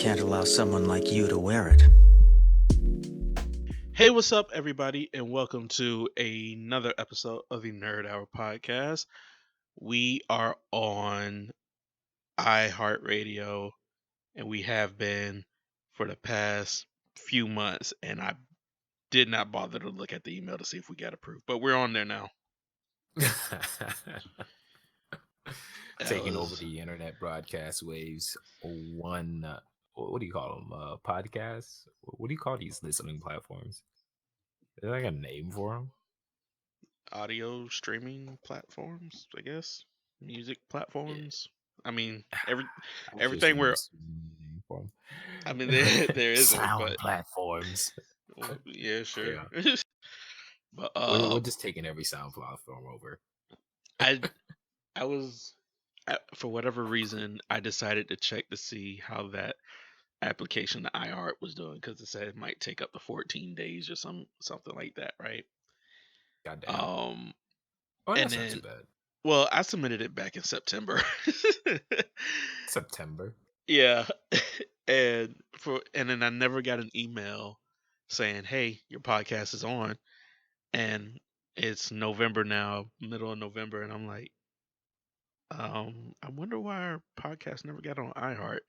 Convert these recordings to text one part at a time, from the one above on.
can't allow someone like you to wear it. Hey, what's up, everybody, and welcome to another episode of the Nerd Hour podcast. We are on iHeartRadio, and we have been for the past few months. And I did not bother to look at the email to see if we got approved, but we're on there now. That Taking over was the internet broadcast waves. One, what do you call them? Podcasts? What do you call these listening platforms? Is there like a name for them? audio streaming platforms, I guess, music Yeah, platforms. I mean, I just everything assume we're. there's a name for I mean, them. there isn't, Sound but platforms. yeah, sure. Yeah, But we're just taking every sound platform over. I I was for whatever reason I decided to check to see how that application to iHeart was doing because it said it might take up to 14 days or something like that, right? Goddamn. Um, Oh, and that's not too then bad. well, I submitted it back in September. September. Yeah, and then I never got an email saying, "Hey, your podcast is on," and it's November now, middle of November, and I'm like, I wonder why our podcast never got on iHeart.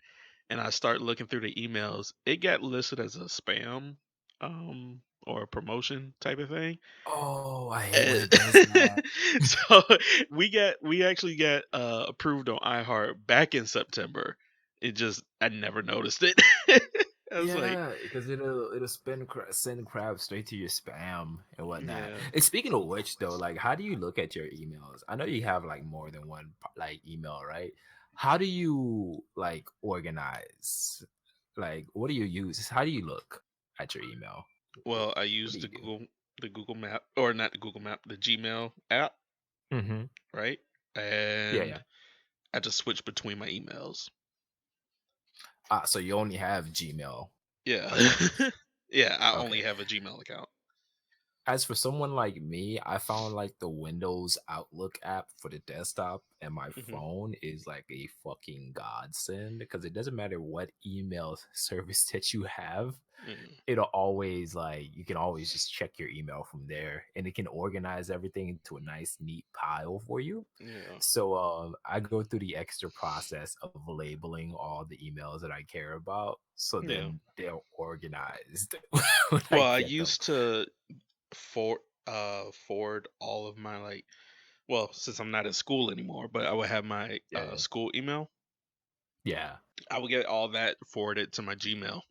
And I start looking through the emails. It got listed as a spam, or a promotion type of thing. Oh, I hate when And it does that. so we actually got approved on iHeart back in September. It just I never noticed it. I was like, Yeah, because it'll send crap straight to your spam and whatnot. yeah. And speaking of which, though, like, how do you look at your emails? I know you have like more than one like email, right? How do you like organize? Like, what do you use? How do you look at your email? Well, I What used do you do? The Google Map, or not the Google Map, the Gmail app, Mm-hmm. right? Yeah, yeah. And I just switch between my emails. So you only have Gmail Yeah. accounts. Yeah, I only Okay. have a Gmail account. As for someone like me, I found like the Windows Outlook app for the desktop and my Hmm. phone is like a fucking godsend because it doesn't matter what email service that you have, Mm, it'll always like you can always just check your email from there and it can organize everything into a nice neat pile for you. yeah. So I go through the extra process of labeling all the emails that I care about so Yeah. then they're organized when I Well, I get them. used to for forward all of my since I'm not in school anymore, but I would have my Yeah. school email. Yeah. I would get all that forwarded to my Gmail,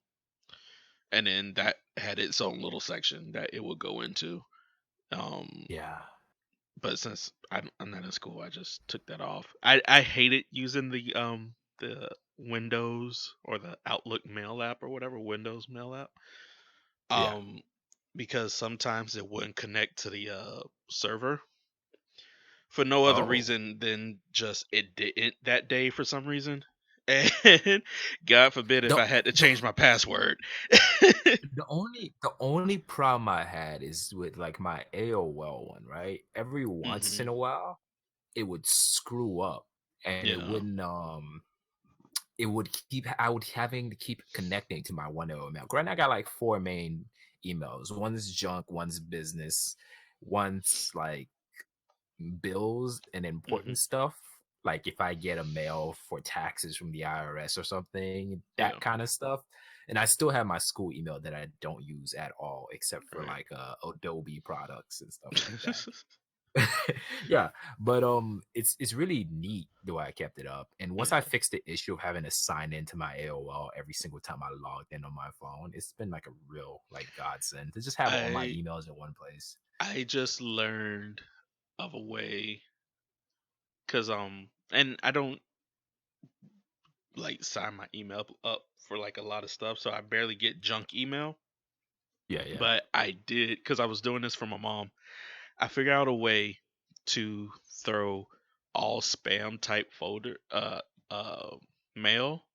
and then that had its own little section that it would go into. Um, Yeah. but since I'm not in school, I just took that off. I hated using the Windows or the Outlook Mail app or whatever Windows Mail app. Yeah. Um, because sometimes it wouldn't connect to the server for no other Oh. reason than just it didn't that day for some reason. And God forbid if The I had to the change my password. the only problem I had is with like my AOL one, right? Every once Hmm. in a while, it would screw up and Yeah, it would keep I would having to keep connecting to my one email. Granted, I got like four main emails. One's junk, one's business, one's like bills and hmm, important stuff. Like if I get a mail for taxes from the IRS or something, that yeah, kind of stuff. And I still have my school email that I don't use at all, except for right. like Adobe products and stuff like that. Yeah, but it's really neat the way I kept it up. And once I Yeah, fixed the issue of having to sign into my AOL every single time I logged in on my phone, it's been like a real like godsend to just have all my I emails in one place. I just learned of a way because and I don't like sign my email up for like a lot of stuff, so I barely get junk email. Yeah, yeah, But I did because I was doing this for my mom. I figured out a way to throw all spam type uh mail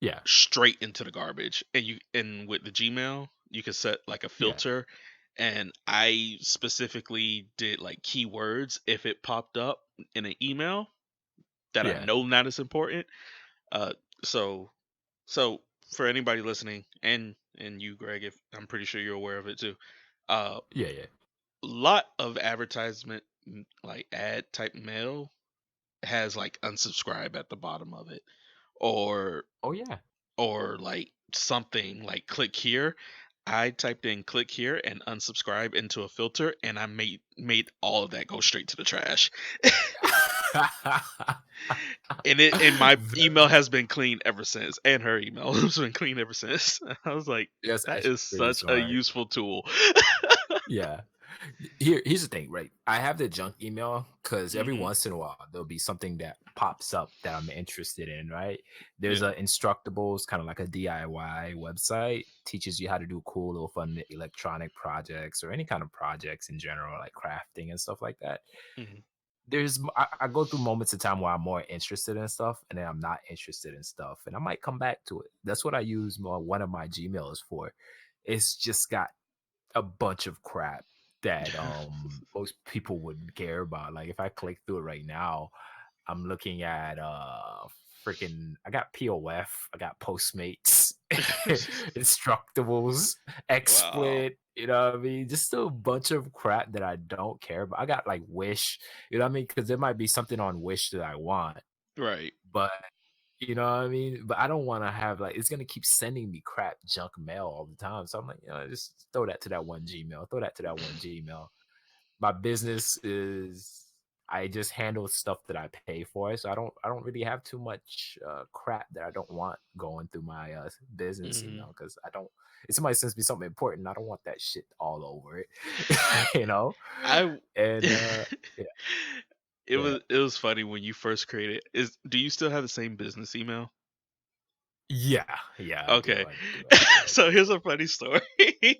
yeah, straight into the garbage. And with the Gmail, you can set like a yeah, filter, and I specifically did like keywords if it popped up in an email that I yeah. know not as important. Uh so so for anybody listening, and you, Greg, if I'm pretty sure you're aware of it too. Uh, Yeah, yeah. lot of advertisement, like ad type mail, has like unsubscribe at the bottom of it, or Oh yeah. like something like click here. I typed in click here and unsubscribe into a filter, and I made all of that go straight to the trash. And my email has been clean ever since, and her email has been clean ever since. I was like, That's that actually is pretty such a smart. useful tool. Yeah. Here's the thing, right? I have the junk email because every Hmm. once in a while there'll be something that pops up that I'm interested in, right? There's Yeah. a Instructables, kind of like a DIY website, teaches you how to do cool little fun electronic projects or any kind of projects in general, like crafting and stuff like that. Hmm. I go through moments of time where I'm more interested in stuff and then I'm not interested in stuff, and I might come back to it. That's what I use one of my Gmails for. It's just got a bunch of crap that most people wouldn't care about. Like if I click through it right now, I'm looking at freaking I got POF, I got Postmates, Instructables, Wow. XSplit, you know what I mean? Just a bunch of crap that I don't care about. I got like Wish, you know what I mean? Because there might be something on Wish that I want, Right. but you know what I mean? But I don't want to have like it's gonna keep sending me crap junk mail all the time. So I'm like, just throw that to that one Gmail. Throw that to that one Gmail. My business is I just handle stuff that I pay for. So I don't really have too much crap that I don't want going through my business Hmm. email because I don't. If somebody sends me something important, I don't want that shit all over it. you know, I and yeah, yeah, it was funny when you first created. Is Do you still have the same business email? yeah, yeah. I do. Okay. I do. I do. So here's a funny story.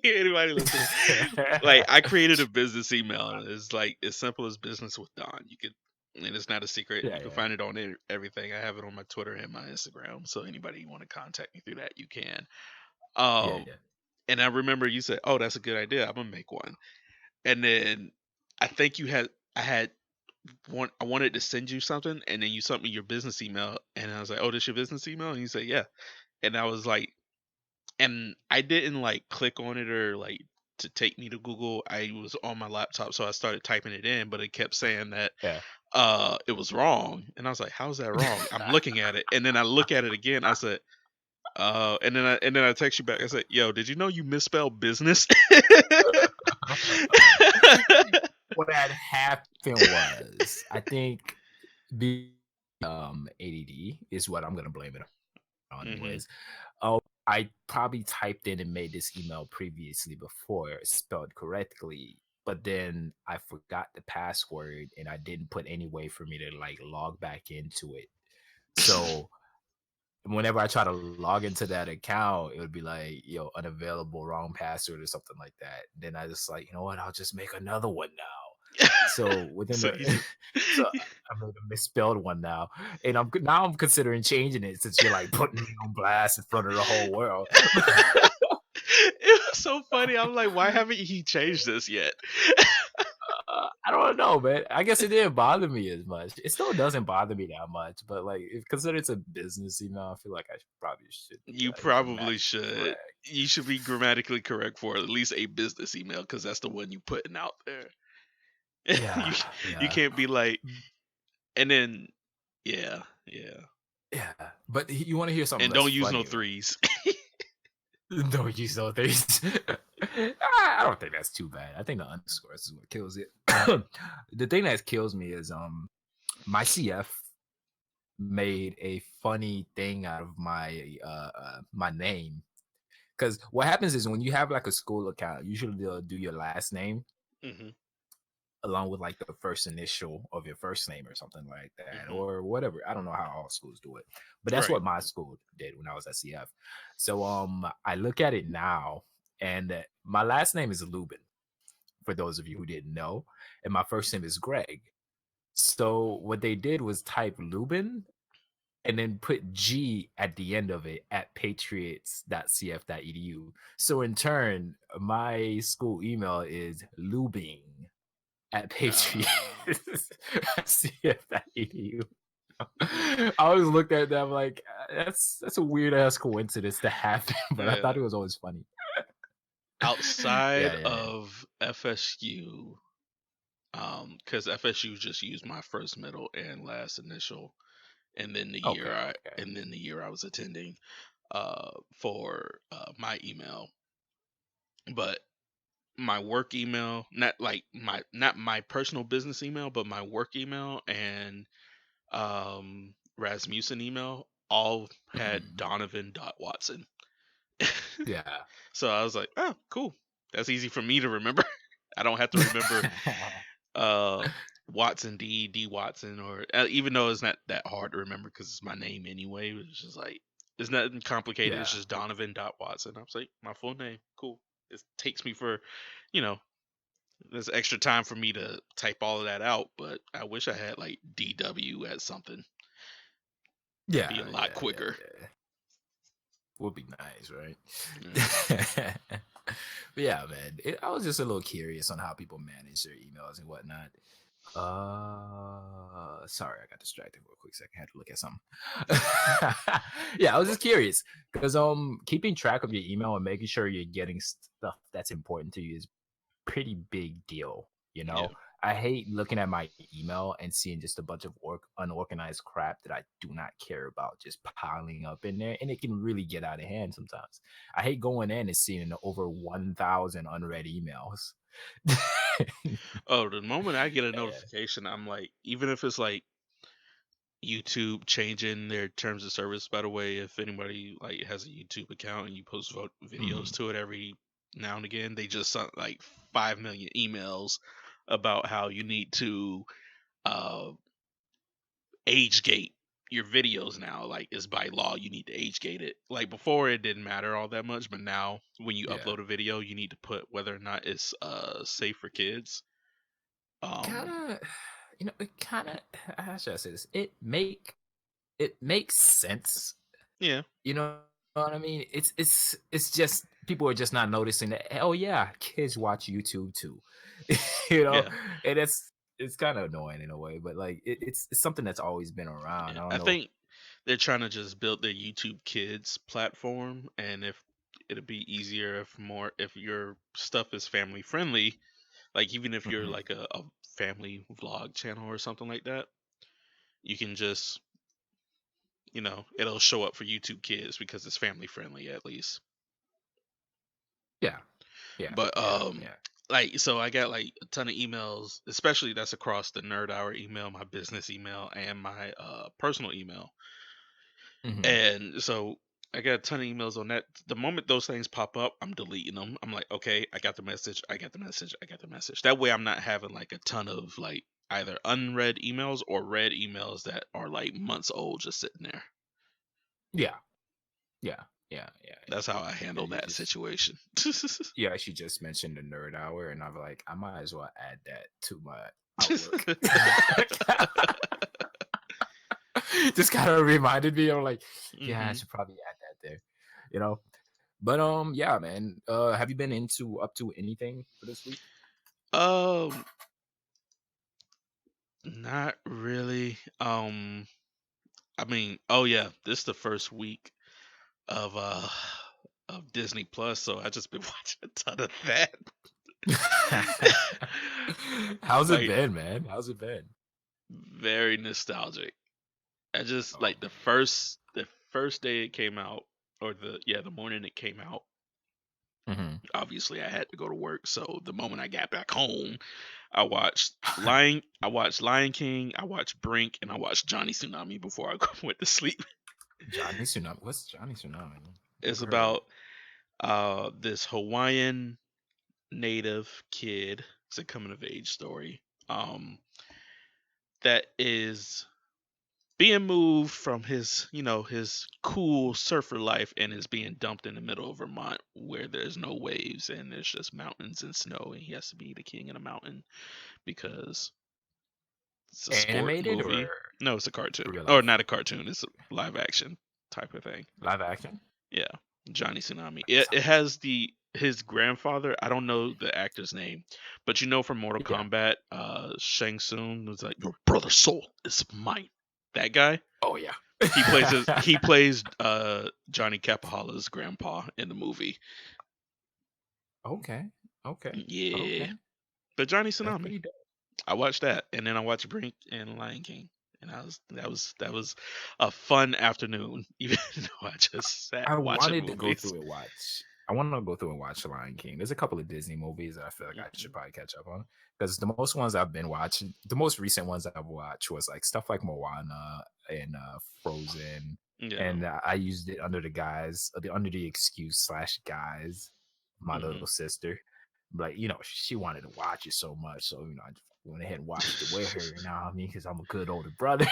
Anybody listening? Like, I created a business email, and it's like as simple as business with Don. You could, and it's not a secret. yeah, You can yeah, find it on everything. I have it on my Twitter and my Instagram. So anybody you want to contact me through that, you can. yeah, Um, yeah. and I remember you said, "Oh, that's a good idea. I'm gonna make one." And then I think I had I wanted to send you something, and then you sent me your business email, and I was like, "Oh, this your business email?" And you said, "Yeah." And I was like, and I didn't like click on it or like to take me to Google. I was on my laptop, so I started typing it in, but it kept saying that Yeah. it was wrong. And I was like, how's that wrong? I'm looking at it, and then I look at it again. I said, and then I text you back. I said, yo, did you know you misspelled business? What had happened was, I think, the ADD is what I'm gonna blame it on, Hmm. anyways. Oh, I probably typed in and made this email previously before spelled correctly, but then I forgot the password and I didn't put any way for me to like log back into it. So whenever I try to log into that account, it would be like, unavailable, wrong password or something like that. Then I just like, you know what? I'll just make another one now. So within So the, you, so I made a misspelled one now, and I'm considering changing it since you're like putting me on blast in front of the whole world. it was so funny. I'm like, why haven't he changed this yet? I don't know, man. I guess it didn't bother me as much. It still doesn't bother me that much, but like, if considered it's a business email, I feel like I probably should be You like probably grammatically should. correct. You should be grammatically correct for at least a business email, because that's the one you putting out there. Yeah, you you yeah. can't be like, and then yeah, yeah, Yeah, but you want to hear something and less don't use no funny, right? threes. Don't use those things. I don't think that's too bad. I think the underscores is what kills it. The thing that kills me is my CF made a funny thing out of my name. Because what happens is when you have like a school account, usually they'll do your last name Hmm. along with like the first initial of your first name or something like that, Hmm. or whatever. I don't know how all schools do it, but that's Right. what my school did when I was at CF. So I look at it now, and my last name is Lubin, for those of you who didn't know, and my first name is Greg. So what they did was type Lubin and then put G at the end of it at patriots.cf.edu. So in turn, my school email is lubing at Uh, patriots.cf.edu. I always looked at that like that's a weird ass coincidence to happen, but I thought Yeah. it was always funny. Outside Yeah. of FSU, because FSU just used my first, middle, and last initial, and then Okay. the year I was attending, for my email. But my work email, not my personal business email, but my work email and Rasmussen email all had Mhm. Donovan.Watson. Yeah. So I was like, oh, cool. That's easy for me to remember. I don't have to remember uh Watson D Watson, or even though it's not that hard to remember because it's my name anyway. It's just like it's nothing complicated. It's Yeah. just Donovan.Watson. I was like, my full name, cool. It takes me for, you know, there's extra time for me to type all of that out, but I wish I had like DW as something. That'd be a Yeah. lot quicker. Would be nice, right? Yeah. But yeah, man. I was just a little curious on how people manage their emails and whatnot. Sorry, I got distracted for a quick second. I had to look at something. Yeah, I was just curious because keeping track of your email and making sure you're getting stuff that's important to you is pretty big deal. You Yeah. know, I hate looking at my email and seeing just a bunch of unorganized crap that I do not care about just piling up in there, and it can really get out of hand sometimes. I hate going in and seeing over 1,000 unread emails. Oh, the moment I get a Yeah. notification, I'm like, even if it's like YouTube changing their terms of service. By the way, if anybody like has a YouTube account and you post videos Mhm. to it every now and again, they just sent like 5 million emails about how you need to uh, age gate your videos now. Like, it's by law you need to age gate it. Like before, it didn't matter all that much, but now when you Yeah. upload a video, you need to put whether or not it's safe for kids. Kind Um, of, it kind of, how should I say this? It makes sense. yeah, You know what I mean? It's just people are just not noticing that. Oh yeah, kids watch YouTube too. you know, yeah. and it's kind of annoying in a way, but like it's something that's always been around. Yeah, I don't I know. think they're trying to just build their YouTube Kids platform, and if it'd be easier if your stuff is family friendly, like even if you're Mhm. like a family vlog channel or something like that, you can just, it'll show up for YouTube Kids because it's family friendly at least. Yeah, yeah, But yeah, yeah. like, so I got like a ton of emails, especially that's across the Nerd Hour email, my business email, and my personal email. Hmm. And so I got a ton of emails on that. The moment those things pop up, I'm deleting them. I'm like, okay, I got the message. I got the message. I got the message. That way I'm not having like a ton of like either unread emails or read emails that are like months old just sitting there. Yeah, yeah, yeah. That's how I Yeah, handle you that just situation. you actually just mentioned the nerd hour, and I'm like, I might as well add that to my Outlook. Just kind of reminded me. I'm like, yeah, I hmm should probably add that there, you know. But yeah, man. Have you been up to anything for this week? Um, not really. I mean, oh yeah, this is the first week of Disney Plus, so I just been watching a ton of that. How's it Like, been, man? How's it been? very nostalgic. I just Oh like the first day it came out, or the morning it came out. man. Hmm. Obviously, I had to go to work, so the moment I got back home, I watched Lion King, I watched Brink, and I watched Johnny Tsunami before I went to sleep. Johnny Tsunami. What's Johnny Tsunami? It's Never heard of about it. this Hawaiian native kid. It's a coming of age story. That is being moved from his cool surfer life, and is being dumped in the middle of Vermont where there's no waves and there's just mountains and snow, and he has to be the king of the mountain because it's a sport Animated or movie. No, it's a cartoon. real Or life? not a cartoon, it's a live action type of thing. Live action? Yeah. Johnny Tsunami. That It sounds. has his grandfather, I don't know the actor's name, but from Mortal Yeah. Kombat, Shang Tsung was like, your brother's soul is mine. That guy. Oh yeah. He plays Johnny Capahala's grandpa in the movie. Okay. Okay. Yeah. Okay. But Johnny That's Tsunami. pretty dope. I watched that, and then I watched Brink and Lion King, and that was a fun afternoon. Even though I just sat I watching wanted to go movies. through and watch. I want to go through and watch Lion King. There's a couple of Disney movies that I feel like I should Mhm. probably catch up on because the most ones I've been watching, the most recent ones I've watched was like stuff like Moana and Frozen, Yeah. and I used it under under the excuse slash guise of my Hmm. little sister. Like, you know, she wanted to watch it so much, so you know, I just went ahead and watched it with her. You know what I mean? Because I'm a good older brother.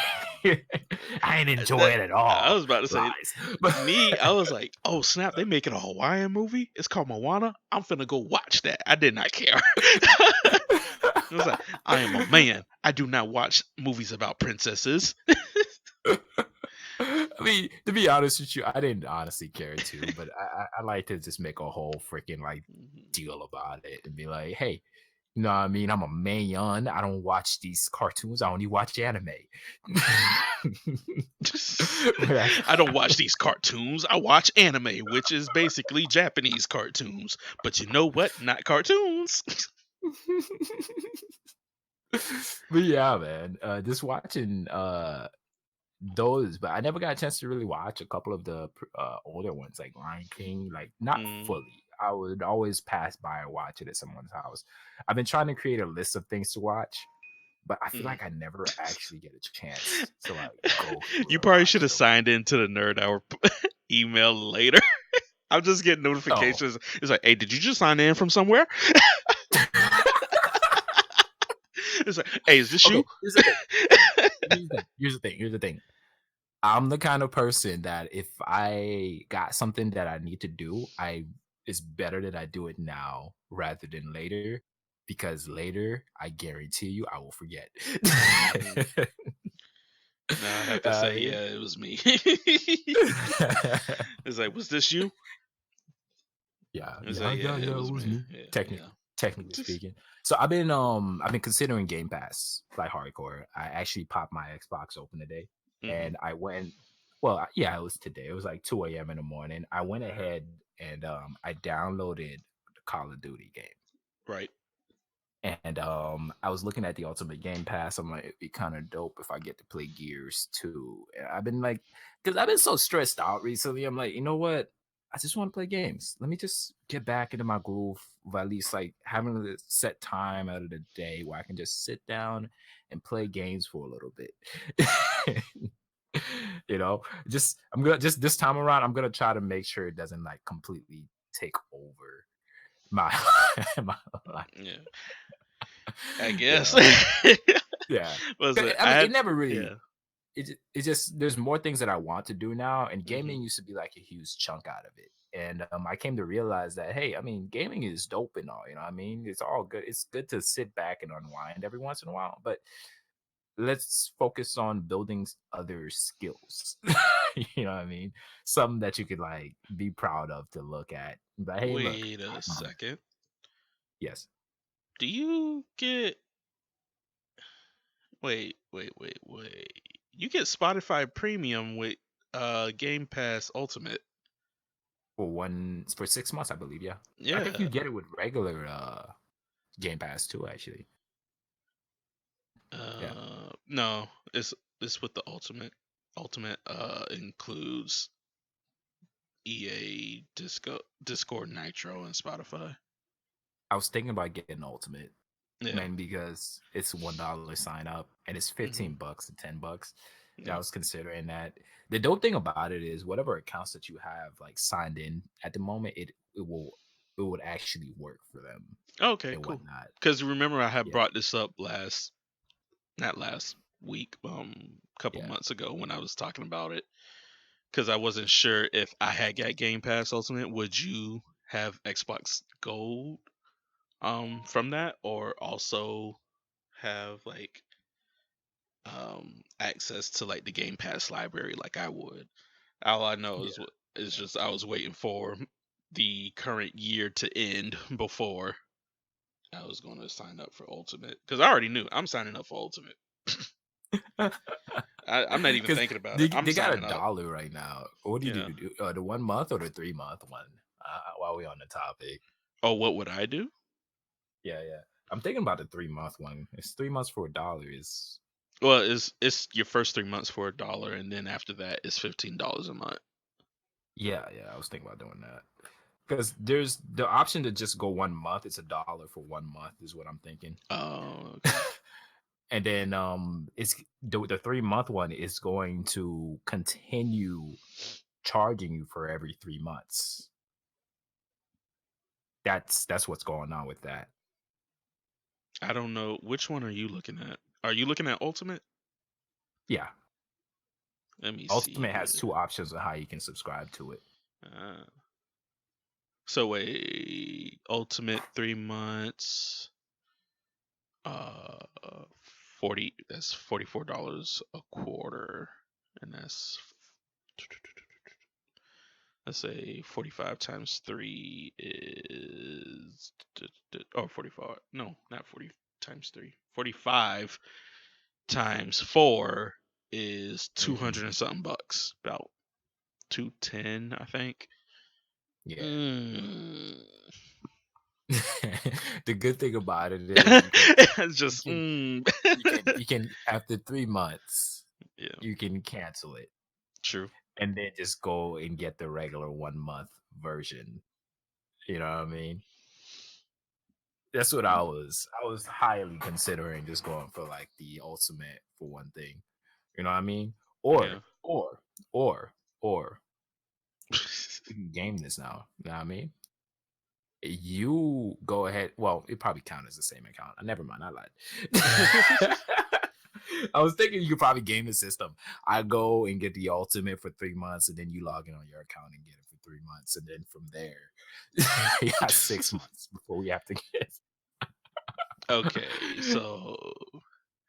I ain't enjoy That it at I all. was about to say Lies. me. I was like, oh snap! They making a Hawaiian movie. It's called Moana. I'm finna go watch that. I did not care. It was like, I am a man. I do not watch movies about princesses. I mean, to be honest with you, I didn't honestly care to, but I like to just make a whole freaking like Mhm. deal about it and be like, hey, you know what I mean? I'm a man. I don't watch these cartoons. I only watch anime. But I don't watch these cartoons. I watch anime, which is basically Japanese cartoons. But you know what? Not cartoons. but yeah, man. Just watching those, but I never got a chance to really watch a couple of the older ones, like Lion King, like not Mm, fully. I would always pass by and watch it at someone's house. I've been trying to create a list of things to watch, but I feel mm. like I never actually get a chance to like go through You and probably should watch have them. signed into the Nerd Hour email later. I'm just getting Oh. notifications. It's like, hey, did you just sign in from somewhere? It's like, hey, is this Okay, you? here's the thing. Here's the thing. I'm the kind of person that if I got something that I need to do, it's better that I do it now rather than later, because later I guarantee you I will forget. Mhm. No, I have to say, mean, yeah, it was me. It's like, was this you? It's like, yeah, yeah, it it was was me. me. Yeah, yeah. Technically Just, speaking. So I've been considering Game Pass like hardcore. I actually popped my Xbox open today hmm. and I went well, yeah, it was today. It was like 2 a.m. in the morning. I went ahead and I downloaded the Call of Duty game. Right. And I was looking at the Ultimate Game Pass. I'm like, it'd be kind of dope if I get to play Gears too. And I've been like, because I've been so stressed out recently. I'm like, you know what? I just want to play games. Let me just get back into my groove of at least like having a set time out of the day where I can just sit down and play games for a little bit. You know, just this time around, I'm gonna try to make sure it doesn't like completely take over my my life. Yeah. I You guess. know, yeah. Was it? I I mean, it had. never really. Yeah. It just there's more things that I want to do now, and Hmm. gaming used to be like a huge chunk out of it. And I came to realize that hey, I mean, gaming is dope and all. You know, what I mean, it's all good. It's good to sit back and unwind every once in a while, but let's focus on building other skills. You know what I mean? Something that you could like be proud of to look at. But hey, look, Wait a second. yes. Do you get? Wait. You get Spotify Premium with Game Pass Ultimate. For 6 months, I believe. Yeah, I think you Yeah. get it with regular Game Pass too. Actually, yeah. No, it's with the Ultimate. Ultimate includes EA Discord Nitro and Spotify. I was thinking about getting Ultimate, Yeah. mainly because it's $1 sign up and it's Hmm. $15 to $10. Yeah, I Yeah. was considering that. The dope thing about it is whatever accounts that you have like signed in at the moment, it would actually work for them Okay, and cool. whatnot. Because remember, I had Yeah, brought this up not last week, couple yeah, months ago when I was talking about it. Because I wasn't sure if I had got Game Pass Ultimate, would you have Xbox Gold from that, or also have like access to like the Game Pass library like I would. All I know yeah. is just I was waiting for the current year to end before I was going to sign up for Ultimate because I already knew I'm signing up for Ultimate. I'm not even Because thinking about they, it. I'm they got signing up. $1 right now. What do you Yeah. do? The 1 month or the 3 month one? While we on the topic, Oh, what would I do? yeah. I'm thinking about the 3 month one. It's 3 months for $1. Is Well, it's your first 3 months for $1, and then after that it's $15 a month. yeah. I was thinking about doing that because there's the option to just go 1 month. It's $1 for 1 month, is what I'm thinking. Oh, okay. And then it's the 3 month one is going to continue charging you for every 3 months. That's what's going on with that. I don't know which one are you looking at. Are you looking at Ultimate? Yeah. Let me Ultimate see. has 2 options on how you can subscribe to it. So wait, Ultimate 3 months. 40. That's $44 a quarter, and let's say 45 times 3 is 45. No, not 40 times 3. 45 times 4 is 200 and something bucks. About 210, I think. Yeah. Mm. The good thing about it is It's just you can after 3 months yeah, you can cancel it true. and then just go and get the regular 1 month version. You know what I mean? That's what I was highly considering, just going for like the ultimate for one thing. You know what I mean? Yeah. Or we can game this now. You know what I mean? You go ahead. Well, it probably count as the same account. Never mind, I lied. I was thinking you could probably game the system. I go and get the ultimate for 3 months, and then you log in on your account and get it for 3 months, and then from there, you got 6 months before we have to get. Okay, so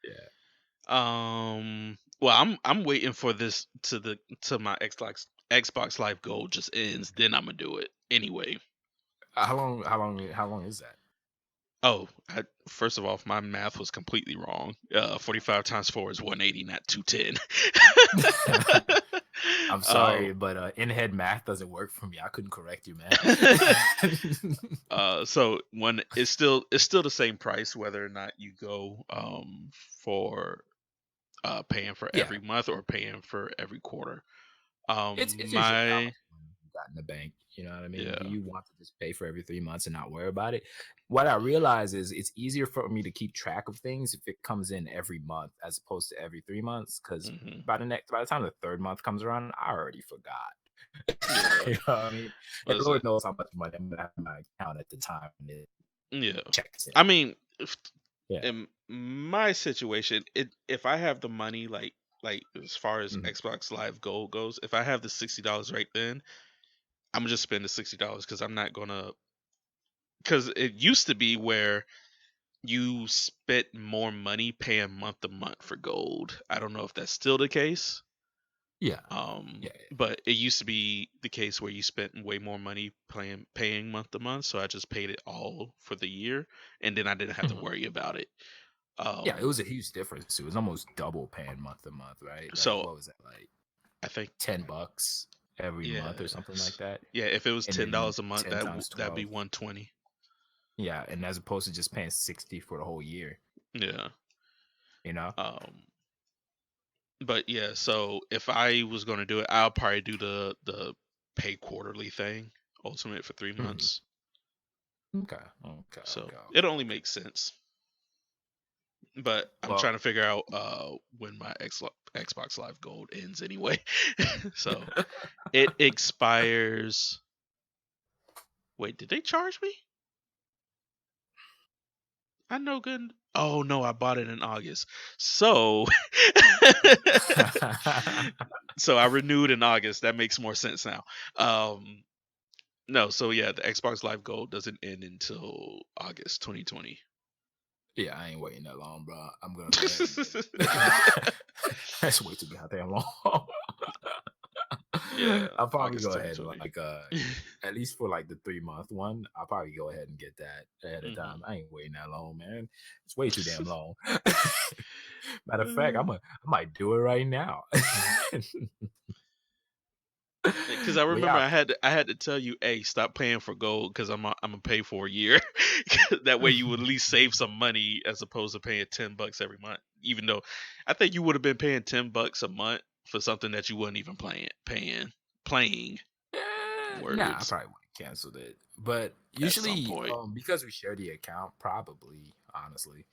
Yeah. well, I'm waiting for this to my Xbox Live Gold just ends, then I'm gonna do it anyway. How long? How long is that? Oh, first of all, my math was completely wrong. 45 times 4 is 180, not 210. I'm sorry, but in-head math doesn't work for me. I couldn't correct you, man. So when it's still the same price whether or not you go for paying for Yeah, every month or paying for every quarter. it's usually how My much money you got in the bank. You know what I mean? Do yeah. you want to just pay for every 3 months and not worry about it? What I realize is it's easier for me to keep track of things if it comes in every month as opposed to every 3 months. Because Hmm. by the time the third month comes around, I already forgot. Yeah. You know what I mean? And Listen. Lord knows how much money I'm gonna have in my account at the time when it Yeah. checks in. I mean, Yeah. in my situation, if I have the money, like as far as Mhm. Xbox Live Gold goes, if I have the $60 right then, I'm gonna just spend the $60 because I'm not gonna. Because it used to be where you spent more money paying month to month for gold. I don't know if that's still the case. Yeah. Yeah. But it used to be the case where you spent way more money paying month to month, so I just paid it all for the year, and then I didn't have to Mhm. worry about it. Yeah, it was a huge difference. It was almost double paying month to month, right? Like So what was that? Like I think $10 every month or something like that. yeah, if it was And $10 then a month, 10 times that'd be 12. 120. Yeah, and as opposed to just paying 60 for the whole year, Yeah. you know? But yeah, so if I was gonna do it, I'll probably do the pay quarterly thing, ultimate for 3 months. So Okay. it only makes sense. But I'm Well, trying to figure out when my Xbox Live Gold ends anyway. So it expires. Wait, did they charge me? I know good. Oh no, I bought it in August. So so I renewed in August. That makes more sense now. No, so yeah, the Xbox Live Gold doesn't end until August 2020. yeah, I ain't waiting that long, bro. I'm gonna go ahead and get it. That's way too goddamn long. Yeah, I'll probably August go ahead and 2020. like at least for like the 3 month one, I'll probably go ahead and get that ahead of time. Hmm. I ain't waiting that long, man. It's way too damn long. Matter of fact, I might do it right now. Because I But remember yeah, I had to tell you, hey, stop paying for gold because I'm gonna pay for a year. That way you would at least save some money as opposed to paying $10 every month. Even though I think you would have been paying $10 a month for something that you wasn't even playing. nah, I Words probably would have canceled it. But at some usually, point. because we share the account, probably, honestly,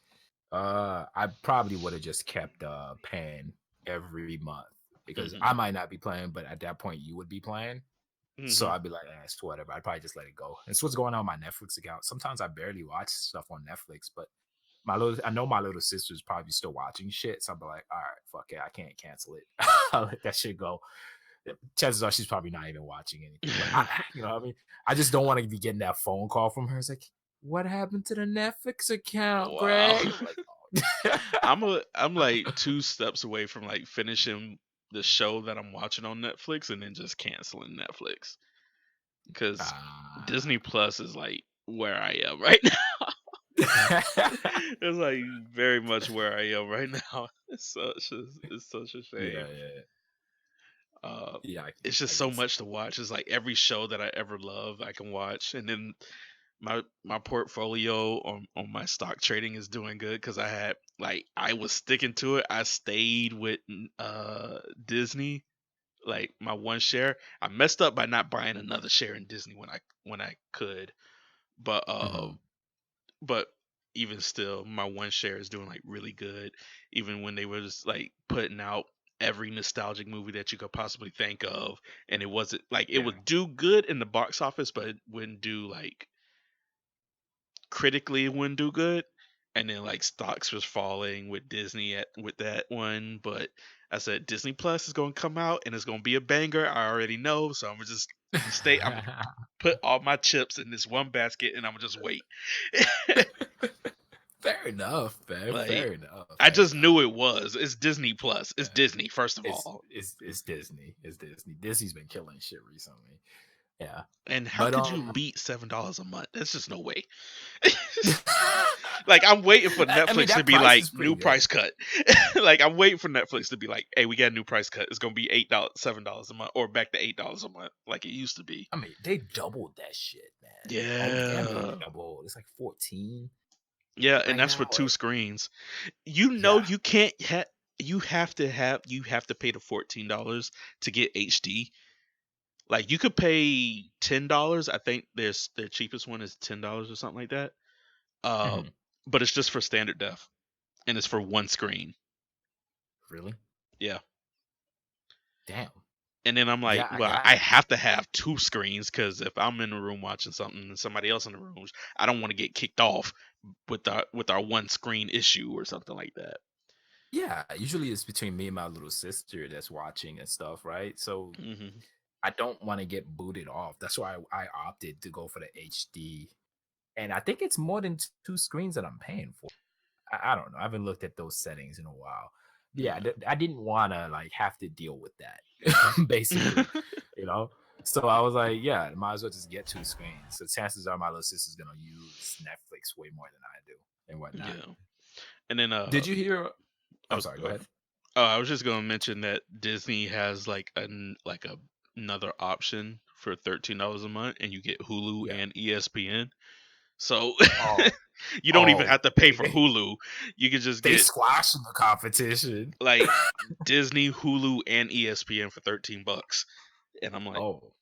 I probably would have just kept paying every month because I Hmm. might not be playing, but at that point you would be playing. So Hmm. I'd be like, it's whatever. I'd probably just let it go. It's what's going on my Netflix account. Sometimes I barely watch stuff on Netflix, but I know my little sister's probably still watching shit. So I'm like, all right, fuck it, I can't cancel it. I'll let that shit go. Chances are she's probably not even watching anything. But you know what I mean? I just don't want to be getting that phone call from her. It's like, what happened to the Netflix account, Wow. Greg? I'm like, oh. I'm like 2 steps away from like finishing the show that I'm watching on Netflix and then just canceling Netflix because Ah. Disney Plus is like where I am right now. It's like very much where I am right now. It's such a Yeah, shame. yeah, Uh, yeah. it's just I so can see much to watch. It's like every show that I ever love, I can watch, and then my portfolio on my stock trading is doing good because I was sticking to it. I stayed with Disney, like my one share. I messed up by not buying another share in Disney when I could, but it. Mhm. but even still, my one share is doing like really good. Even when they was like putting out every nostalgic movie that you could possibly think of, and it wasn't like it Yeah. would do good in the box office, but it wouldn't do like critically it wouldn't do good. And then like stocks was falling with Disney with that one, but I said Disney Plus is gonna come out and it's gonna be a banger. I already know, so I'm gonna put all my chips in this one basket and I'm gonna just wait. Fair enough, man. Like Fair enough. I Fair just knew enough. it was. It's Disney Plus. It's Yeah. Disney, first of all. It's Disney. It's Disney. Disney's been killing shit recently. Yeah. And how But could you beat $7 a month? There's just no way. Like I'm waiting for I mean Netflix to that be price like is pretty new good. price cut. Like I'm waiting for Netflix to be like, hey, we got a new price cut. It's gonna be $8, $7 a month, or back to $8 a month, like it used to be. I mean, they doubled that shit, man. Oh, damn near Yeah. doubled. It's like 14 Yeah, and right that's for now. two screens. Yeah. You can't you have to pay the $14 to get HD. Like you could pay $10. I think their cheapest one is $10 or something like that. Uh, Mhm. but it's just for standard def, and it's for one screen. Really? Yeah. Damn. And then I'm like, Yeah, I well, I got. have to have two screens because if I'm in the room watching something and somebody else in the room, I don't want to get kicked off with our one screen issue or something like that. Yeah, usually it's between me and my little sister that's watching and stuff, right? So Hmm. I don't want to get booted off. That's why I opted to go for the HD. And I think it's more than two screens that I'm paying for. I don't know. I haven't looked at those settings in a while. Yeah, Yeah. I didn't want to like have to deal with that, basically, you know. So I was like, yeah, might as well just get two screens. So chances are my little sister's gonna use Netflix way more than I do and whatnot. Yeah. And then Did you hear? I'm oh, sorry. go Go ahead. ahead. Oh, I was just gonna mention that Disney has another option for $13 a month, and you get Hulu Yeah. and ESPN. So Oh, you don't even oh, have to pay for Hulu. You can just they get squashing the competition. like Disney, Hulu, and ESPN for $13. And I'm like, Oh,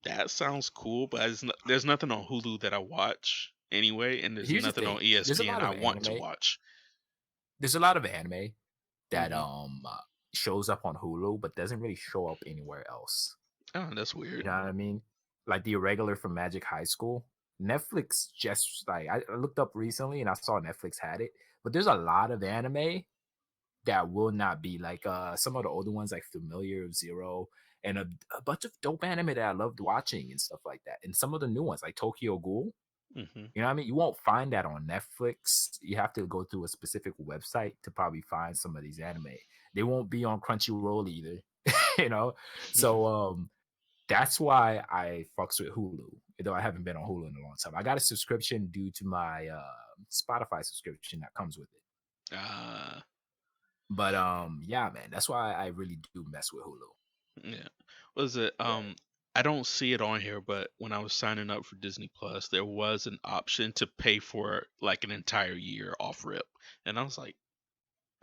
that sounds cool, but there's nothing on Hulu that I watch anyway, and there's here's the nothing thing. on There's a ESPN lot I of want to anime. watch. There's a lot of anime that Hmm. shows up on Hulu, but doesn't really show up anywhere else. Oh, that's You weird. know what I mean? Like the irregular from Magic High School. Netflix just like I looked up recently and I saw Netflix had it, but there's a lot of anime that will not be like some of the older ones like Familiar, Zero, and a bunch of dope anime that I loved watching and stuff like that. And some of the new ones like Tokyo Ghoul. Hmm. You know what I mean? You won't find that on Netflix. You have to go through a specific website to probably find some of these anime. They won't be on Crunchyroll either. you know? So that's why I fucks with Hulu, though I haven't been on Hulu in a long time. I got a subscription due to my Spotify subscription that comes with it. uh, But yeah, man, that's why I really do mess with Hulu. Yeah. Was it Yeah, I don't see it on here, but when I was signing up for Disney Plus, there was an option to pay for like an entire year off rip. And I was like,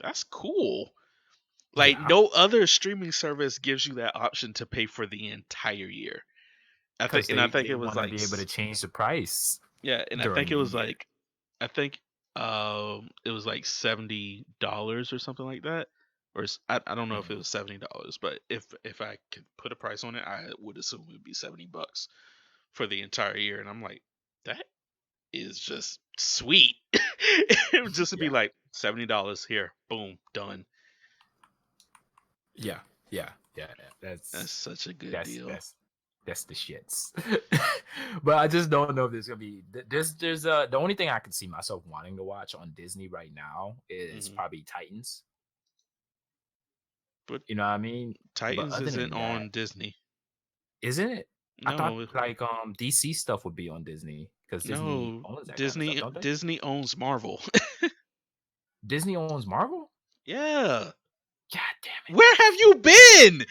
that's cool. Like yeah, no other streaming service gives you that option to pay for the entire year. because I they think it was want to like be able to change the price yeah, and I during think the it was year. like I think it was like $70 or something like that. I don't know if it was $70, but if I could put a price on it, I would assume it would be $70 for the entire year. And I'm like, that is just sweet. It would just be Yeah, like $70 here, boom, done. yeah, yeah, yeah. That's such a good That's deal. that's that's the shits. But I just don't know if there's gonna be there's the only thing I can see myself wanting to watch on Disney right now is Hmm. probably Titans. But You know what I mean? But Titans other isn't than that, on Disney. isn't it? I thought No, like DC stuff would be on Disney because Disney no, owns that kind of stuff, don't they? Disney owns Marvel. Disney owns Marvel. Yeah. God damn it! Where have you been?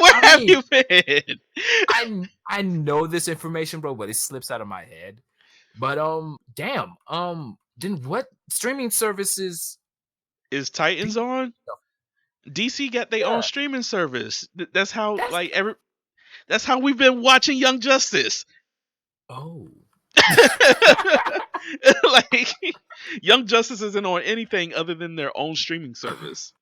Where I have mean, you been? I know this information, bro, but it slips out of my head. But damn, then what streaming services? Is Titans on? DC got their own Yeah, streaming service. That's how that's that's how we've been watching Young Justice. oh. Like Young Justice isn't on anything other than their own streaming service.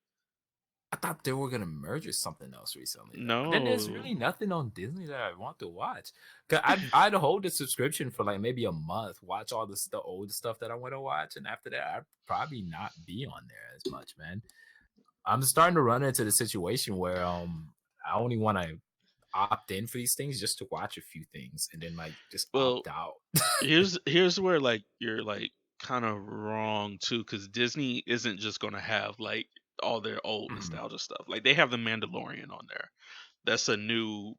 I thought they were gonna merge with something else recently, though. Then there's No. really nothing on Disney that I want to watch. Cause I'd hold the subscription for like maybe a month, watch all the old stuff that I want to watch, and after that, I'd probably not be on there as much, man. I'm starting to run into the situation where I only want to opt in for these things just to watch a few things and then like just Well, opt out. here's where like you're like kind of wrong too, because Disney isn't just gonna have like all their old Mhm. nostalgia stuff. Like they have the Mandalorian on there. That's a new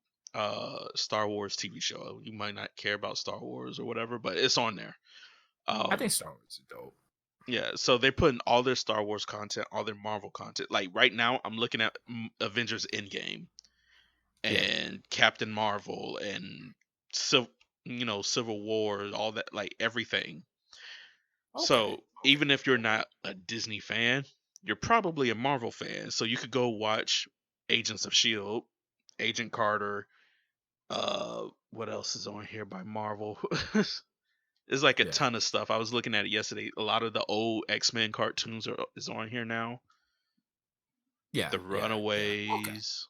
Star Wars TV show. You might not care about Star Wars or whatever, but it's on there. I think Um Star Wars is dope. yeah, so they're putting all their Star Wars content, all their Marvel content. Like right now I'm looking at Avengers Endgame Yeah. and Captain Marvel and Civil Civil War, all that, like everything. Okay. So even if you're not a Disney fan, you're probably a Marvel fan. So you could go watch Agents of Shield, Agent Carter. What else is on here by Marvel? There's like a Yeah. ton of stuff. I was looking at it yesterday. A lot of the old X-Men cartoons is on here now. Yeah. The Yeah. Yeah. Okay. Runaways,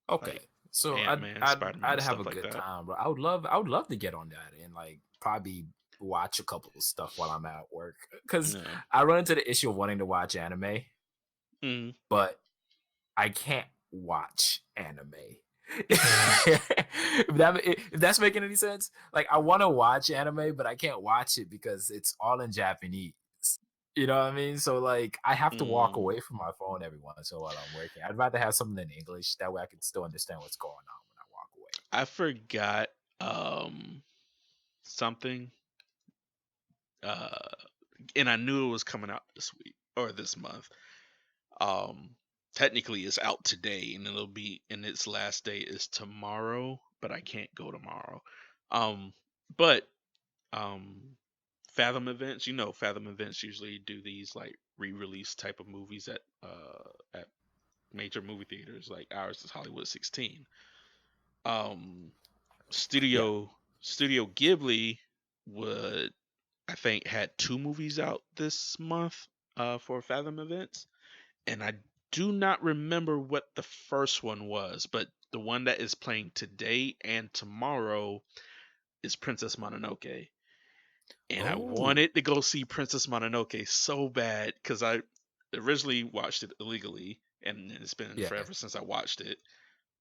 Okay. like So Ant-Man, Spider-Man, I'd have a stuff like good that. time, bro. I would love to get on that and like probably watch a couple of stuff while I'm at work because Yeah. I run into the issue of wanting to watch anime, Mm. but I can't watch anime. If that's making any sense, like I want to watch anime, but I can't watch it because it's all in Japanese. You know what I mean? So like I have to walk Mm. away from my phone every once in a while while I'm working. I'd rather have something in English that way I can still understand what's going on when I walk away. I forgot something uh and I knew it was coming out this week or this month. Um Technically it's out today and it'll be and its last day is tomorrow, but I can't go tomorrow. Um but Fathom Events, Fathom Events usually do these like re-release type of movies at major movie theaters, like ours is Hollywood 16. Um Yeah. Studio Ghibli would I think had two movies out this month for Fathom Events, and I do not remember what the first one was, but the one that is playing today and tomorrow is Princess Mononoke. And I Oh. wanted to go see Princess Mononoke so bad because I originally watched it illegally, and it's been Yeah. forever since I watched it.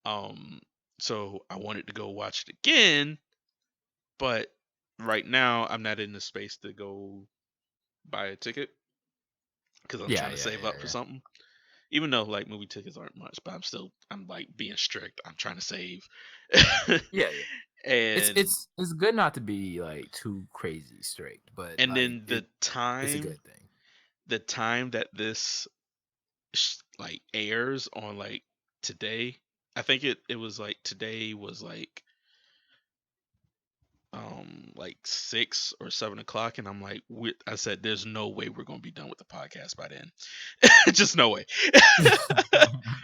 Um, so I wanted to go watch it again, but right now I'm not in the space to go buy a ticket because I'm Yeah. trying to Yeah. save Yeah. up for Yeah. something. Even though like movie tickets aren't much, but I'm like being strict. I'm trying to save. Yeah. Yeah. and It's good not to be like too crazy strict, but and like then the it's a time good thing. the time that this like airs on like today, I think it was like today was like 6 or 7 o'clock, and I'm like, I said, there's no way we're gonna be done with the podcast by then. Just no way.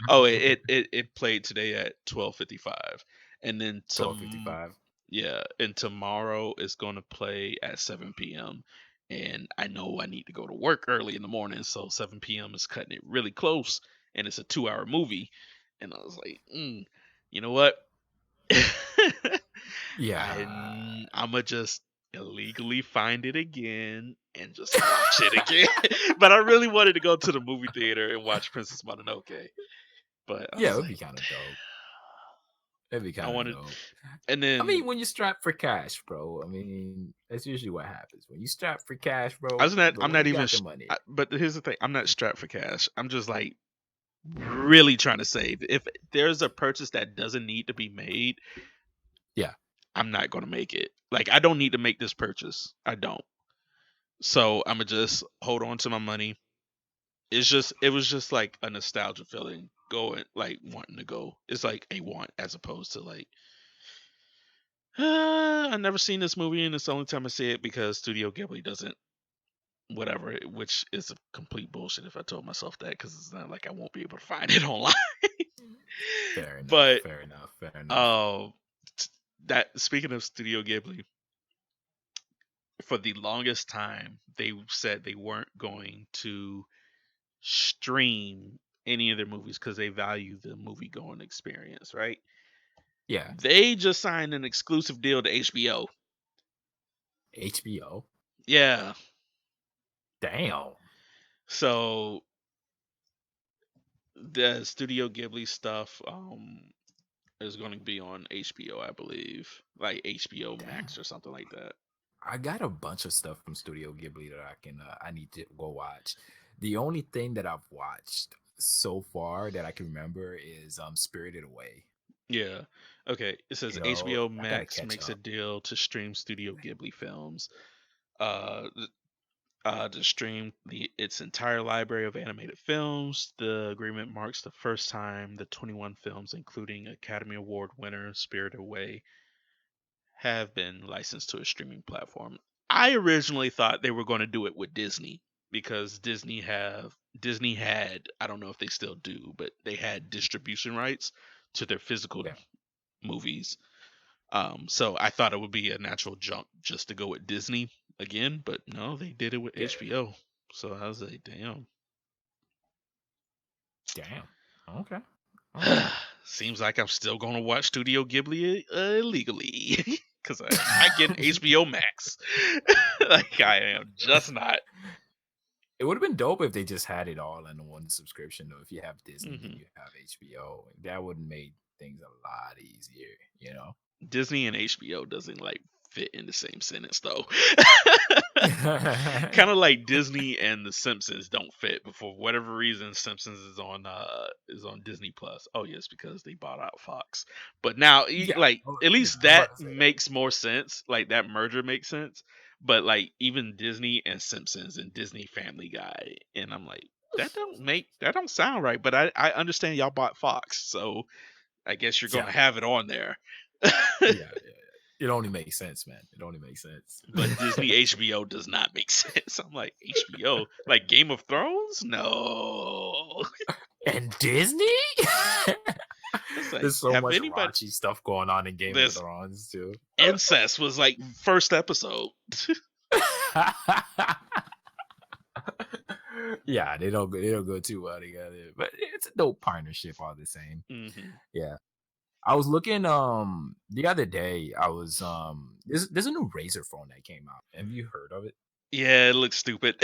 Oh, it played today at 12:55, and then 12:55. yeah, and tomorrow is gonna play at 7 p.m. And I know I need to go to work early in the morning, so 7 p.m. is cutting it really close, and it's a 2-hour movie, and I was like, you know what? Yeah. I'ma just illegally find it again and just watch it again. But I really wanted to go to the movie theater and watch Princess Mononoke. But I Yeah, it was would be like, kind of dope. It'd be I kind of wanted, dope. and I mean, then when you're strapped for cash, bro. I mean, that's usually what happens. When you strapped for cash, I bro, was not. go I'm where not you even. got the money. But here's the thing. I'm not strapped for cash. I'm just like really trying to save. If there's a purchase that doesn't need to be made, Yeah. I'm not gonna make it. Like I don't need to make this purchase. I don't. So I'm gonna just hold on to my money. It was just like a nostalgia feeling going, like wanting to go. It's like a want as opposed to like, I've never seen this movie and it's the only time I see it because Studio Ghibli doesn't, whatever, which is a complete bullshit if I told myself that, because it's not like I won't be able to find it online. Fair enough. But Fair enough. Fair enough. uh, that speaking of Studio Ghibli, for the longest time they said they weren't going to stream any of their movies because they value the movie going experience, right? Yeah. They just signed an exclusive deal to HBO. HBO. Yeah. Damn. So the Studio Ghibli stuff is going to be on HBO, I believe, like HBO Damn. Max or something like that. I got a bunch of stuff from Studio Ghibli that I need to go watch. The only thing that I've watched so far that I can remember is Spirited Away. Yeah. Okay. It says You know, HBO I gotta Max catch makes a up. deal to stream Studio Ghibli films. Uh, to stream its entire library of animated films. The agreement marks the first time the 21 films, including Academy Award winner Spirited Away, have been licensed to a streaming platform. I originally thought they were going to do it with Disney because Disney had, I don't know if they still do, but they had distribution rights to their physical Yeah. movies. So I thought it would be a natural jump just to go with Disney again, but no, they did it with Yeah. HBO. So I was like, damn. Damn. Okay. Okay. Seems like I'm still gonna watch Studio Ghibli illegally because I get HBO Max. Like I am just not. It would have been dope if they just had it all in one subscription. Though, if you have Disney and hmm you have HBO, that would have made things a lot easier. You know. Disney and HBO doesn't like fit in the same sentence though. Yeah. Kind of like Disney and The Simpsons don't fit, but for whatever reason, Simpsons is on Disney Plus. Oh yes, because they bought out Fox. But now, like at Yeah. least I was that about to say that. makes more sense. Like that merger makes sense. But like even Disney and Simpsons and Disney Family Guy, and I'm like, that don't sound right. But I understand y'all bought Fox, so I guess you're Yeah. gonna have it on there. Yeah. It only makes sense, man. It only makes sense. But Disney HBO does not make sense. I'm like, HBO, like Game of Thrones? No. And Disney? It's like, There's so have much anybody? raunchy stuff going on in Game of This Thrones too. incest was like first episode. Yeah, they don't go too well together, but it's a dope partnership all the same. hmm Yeah, I was looking the other day. I was there's a new Razr phone that came out. Have you heard of it? Yeah, it looks stupid.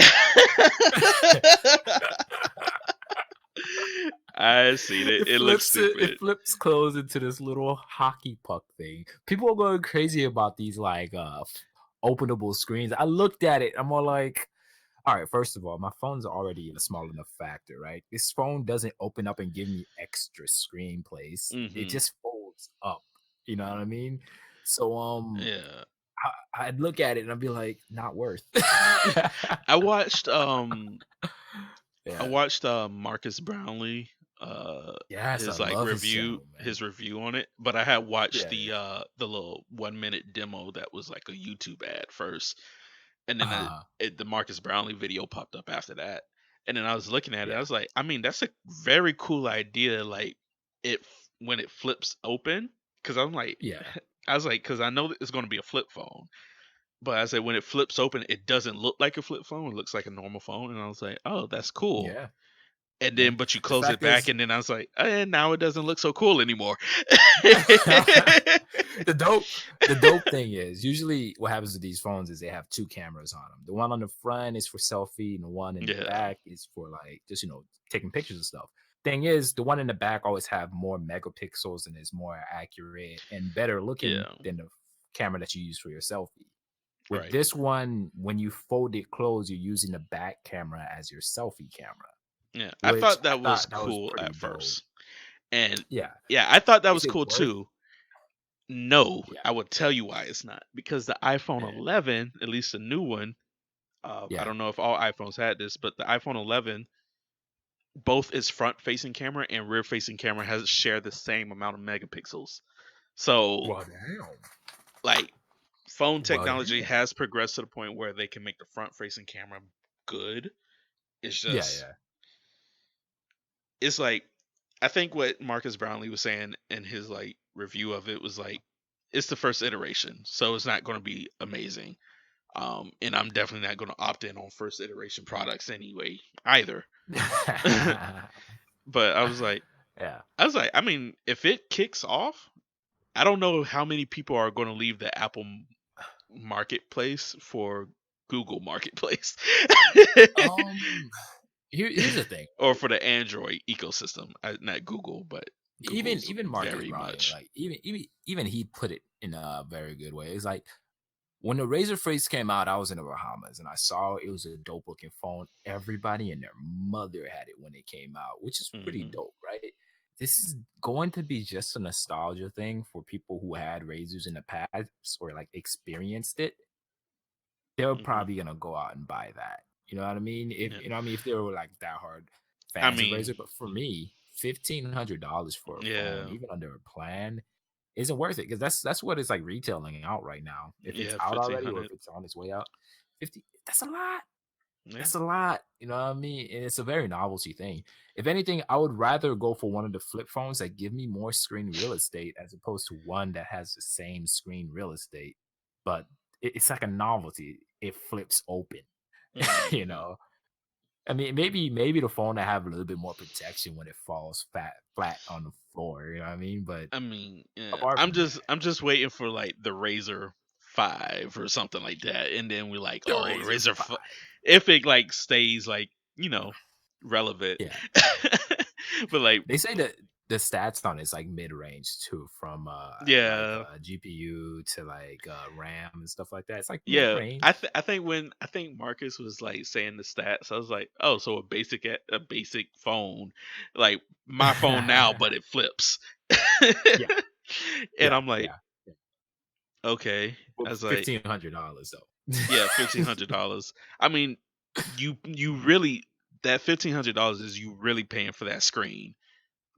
I seen it. It looks It stupid. flips clothes into this little hockey puck thing. People are going crazy about these like openable screens. I looked at it. I'm all like, all right, first of all, my phone's already a small enough factor, right? This phone doesn't open up and give me extra screen place. It hmm just folds up. You know what I mean? So Yeah. I'd look at it and I'd be like, not worth. I watched Yeah. Marcus Brownlee Yes, I love his channel, man. his review on it, but I had watched Yeah, yeah. the little 1 minute demo that was like a YouTube ad first, and then Uh, the Marcus Brownlee video popped up after that, and then I was looking at it, I yeah, was like, I mean, that's a very cool idea, like when it flips open, because I'm like, yeah, I was like, because I know that it's going to be a flip phone, but I said when it flips open, it doesn't look like a flip phone, it looks like a normal phone, and I was like, oh, that's cool. yeah, And yeah. then, but you The close it fact back, is, and then I was like, now it doesn't look so cool anymore. the dope thing is usually what happens with these phones is they have two cameras on them. The one on the front is for selfie, and the one in the Yeah, back is for like just taking pictures and stuff. Thing is, the one in the back always have more megapixels and is more accurate and better looking yeah, than the camera that you use for your selfie. With right. this one, when you fold it closed, you're using the back camera as your selfie camera, Yeah, I which thought I that was thought that was cool pretty at dope. first, and Yeah. yeah, I thought that Is was it cool worth? too. No, Yeah. I would tell you why it's not, because the iPhone Yeah. 11, at least the new one, I Yeah. don't know if all iPhones had this, but the iPhone 11, both its front-facing camera and rear-facing camera has share the same amount of megapixels. So, Well, damn. like, phone Well, technology damn. has progressed to the point where they can make the front-facing camera good. It's Yeah. just, Yeah. it's like, I think what Marcus Brownlee was saying in his like review of it was like, it's the first iteration, so it's not going to be amazing. And I'm definitely not going to opt in on first iteration products anyway either. But Yeah. I mean, if it kicks off, I don't know how many people are going to leave the Apple marketplace for Google marketplace. Um. Here's the thing. Or for the Android ecosystem. Not Google, but Even Google's even Marcus very Brownlee, much. like even he put it in a very good way. It's like when the Razr Phrase came out, I was in the Bahamas and I saw it was a dope looking phone. Everybody and their mother had it when it came out, which is pretty Hmm. dope, right? This is going to be just a nostalgia thing for people who had Razors in the past or like experienced it. They're Hmm. probably gonna go out and buy that. You know what I mean? If Yeah. you know what I mean, if they were like that hard I fans of mean, Razor, but for me, $1,500 for a phone, yeah, even under a plan, isn't worth it because that's what it's like retailing out right now. If it's yeah, out fifteen already or hundred. if it's on its way out, 50. That's a lot. Yeah. That's a lot. You know what I mean? And it's a very novelty thing. If anything, I would rather go for one of the flip phones that give me more screen real estate as opposed to one that has the same screen real estate, but it's like a novelty. It flips open. you Hmm. know, I mean, maybe the phone will have a little bit more protection when it falls flat on the floor. You know what I mean? But I mean, yeah. apart from that, I'm just waiting for like the Razor 5 or something like that, and then we're like, the oh, Razor Razor, 5. if it like stays like relevant. Yeah, But like, they say that the stats on it's like mid range too, from like yeah, GPU to like RAM and stuff like that. It's like mid yeah. range. I think Marcus was like saying the stats, I was like, oh, so a basic phone, like my phone now, but it flips. yeah, And yeah, I'm like, yeah, yeah. okay. Well, I was like, $1,500 though. yeah, $1,500. I mean, you really, that $1,500 is you really paying for that screen.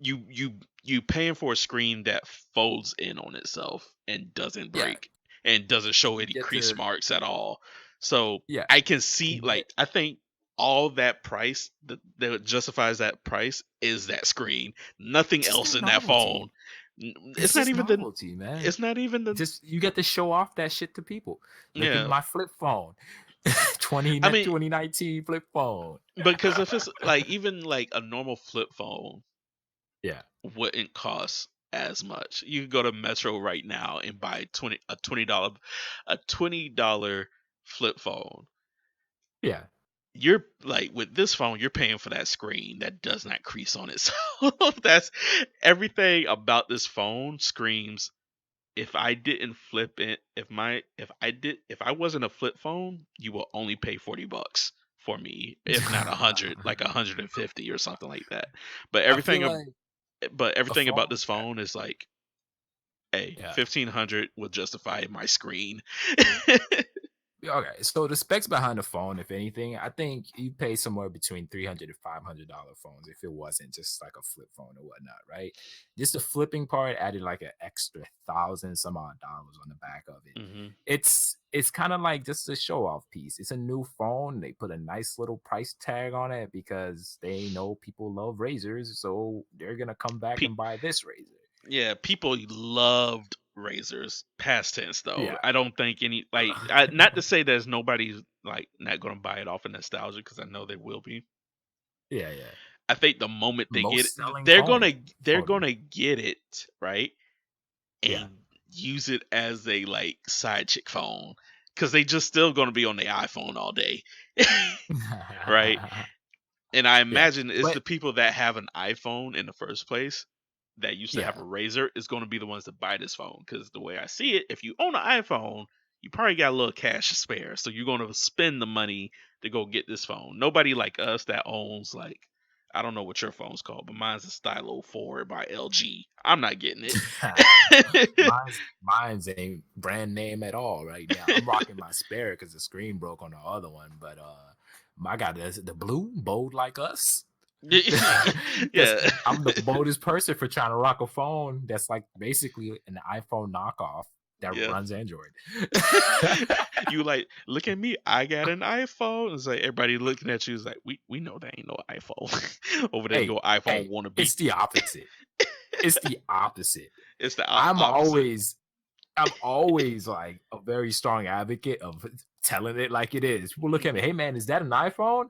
You paying for a screen that folds in on itself and doesn't Yeah, break and doesn't show you any get crease to marks at all. So yeah, I can see, and like, get I think all that price that justifies that price is that screen. Nothing just else that in that phone. novelty. It's just novelty, man. It's not even the Just you get to show off that shit to people. Look at yeah. my flip phone. 20, I mean, 2019 flip phone. because if it's like even like a normal flip phone Yeah. wouldn't cost as much. You could go to Metro right now and buy $20 flip phone. Yeah. You're like, with this phone, you're paying for that screen that does not crease on itself. That's everything about this phone screams. If I didn't flip it, if I wasn't a flip phone, you will only pay $40 for me, if not 100, like 150 or something like that. But I feel everything like a everything about phone. this phone is like Hey, Yeah. 1500 will justify my screen. Okay, so the specs behind the phone, if anything, I think you pay somewhere between $300 to $500 phones if it wasn't just like a flip phone or whatnot, right? Just the flipping part added like an extra thousand some odd dollars on the back of it. Hmm. It's kind of like just a show off piece. It's a new phone. They put a nice little price tag on it because they know people love razors, so they're gonna come back Pe- and buy this razor. yeah, people loved razors. Past tense though. Yeah. I don't think any not to say there's nobody's like not gonna buy it off of nostalgia because I know they will be. Yeah, yeah. I think the moment they get Most it, selling they're phone. gonna they're Phone. gonna get it right Yeah. and use it as a like side chick phone because they just still gonna be on the iPhone all day, right? And I Yeah. imagine it's But the people that have an iPhone in the first place that used to have yeah. a Razor is going to be the ones that buy this phone. Because the way I see it, if you own an iPhone, you probably got a little cash to spare, so you're going to spend the money to go get this phone. Nobody like us that owns like I don't know what your phone's called, but mine's a Stylo 4 by LG. I'm not getting it. mine's ain't brand name at all right now. I'm rocking my spare because the screen broke on the other one, but I got the blue bold like us. Because Yeah. I'm the boldest person for trying to rock a phone that's like basically an iPhone knockoff that Yeah. runs Android. You like look at me, I got an iPhone. It's like everybody looking at you is like, we know that ain't no iPhone. Over there, your iPhone wanna be. It's the opposite. It's the opposite. It's the I'm opposite. always like a very strong advocate of telling it like it is. People look at me, hey man, is that an iPhone?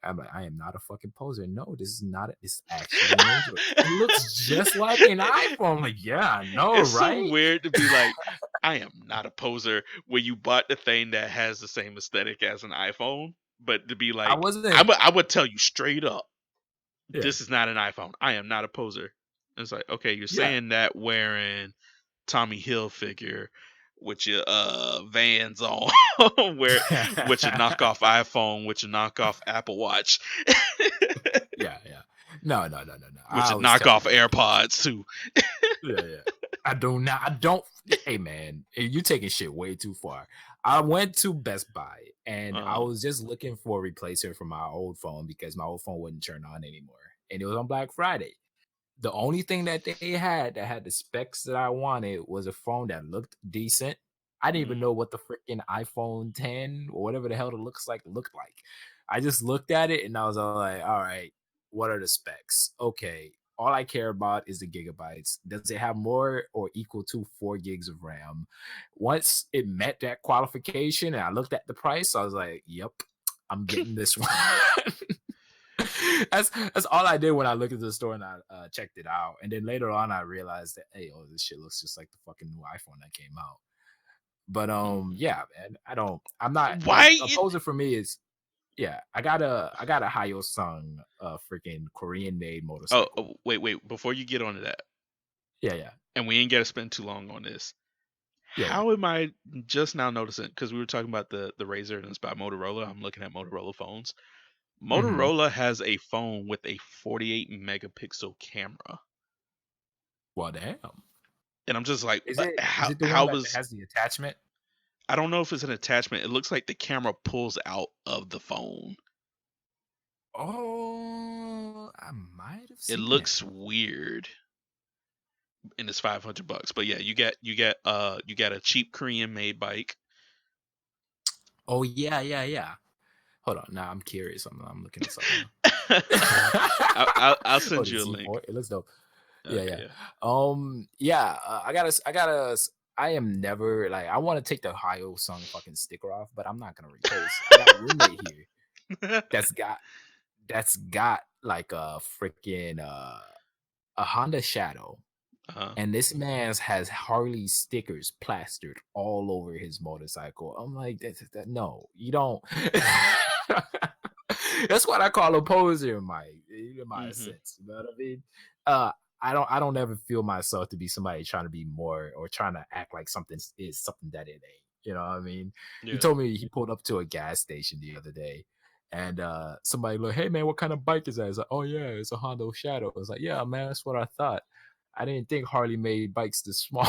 I'm like, I am not a fucking poser. No, this is not. It's actually an Android. It looks just like an iPhone. I'm like, yeah, I know, It's so right? weird to be like, I am not a poser when you bought the thing that has the same aesthetic as an iPhone, but to be I like, wasn't. I would tell you straight up, Yeah, this is not an iPhone. I am not a poser. It's like, okay, you're yeah. saying that wearing Tommy Hilfiger with your Vans on, where with your knockoff iPhone, with your knockoff Apple Watch, Yeah. No. with I your always tell knockoff people like this. AirPods too. Yeah. I do not. I don't. Hey man, you taking shit way too far. I went to Best Buy and I was just looking for a replacement for my old phone because my old phone wouldn't turn on anymore, and it was on Black Friday. The only thing that they had that had the specs that I wanted was a phone that looked decent. I didn't even know what the freaking iPhone 10 or whatever the hell it looks like looked like. I just looked at it and I was all like, all right, what are the specs? Okay. All I care about is the gigabytes. Does it have more or equal to 4 gigs of RAM? Once it met that qualification and I looked at the price, I was like, yep, I'm getting this one. that's all I did when I looked at the store and I checked it out. And then later on, I realized that hey, this shit looks just like the fucking new iPhone that came out. But yeah, man, I'm not like Why? a poser for me is yeah. I got a Hyosung freaking Korean made motorcycle. Wait. Before you get onto that, Yeah. and we ain't got to spend too long on this. Yeah. How am I just now noticing? Because we were talking about the Razr and it's by Motorola. I'm looking at Motorola phones. Mm-hmm. Motorola has a phone with a 48 megapixel camera, Well, damn. and I'm just like, Is it the one how that was? has the attachment? I don't know if it's an attachment. It looks like the camera pulls out of the phone. Oh, I might have It seen looks that. weird, and it's $500. But yeah, you get a cheap Korean made bike. Oh yeah. Hold on. Now I'm curious. I'm looking this up now. I'll Oh, send the you a link. Z4. It looks dope. Okay, Yeah. yeah. I am never like I want to take the Ohio song fucking sticker off, but I'm not gonna replace. I got a roommate here that's got like a freaking a Honda Shadow, Uh-huh. and this man's has Harley stickers plastered all over his motorcycle. I'm like, no, you don't. That's what I call a poser in my Mhm. sense. You know what I mean? I don't ever feel myself to be somebody trying to be more or trying to act like something is something that it ain't. You know what I mean? He Yeah. told me he pulled up to a gas station the other day, and somebody like, hey man, what kind of bike is that? He's like, oh yeah, it's a Honda Shadow. I was like, yeah man, that's what I thought. I didn't think Harley made bikes this small.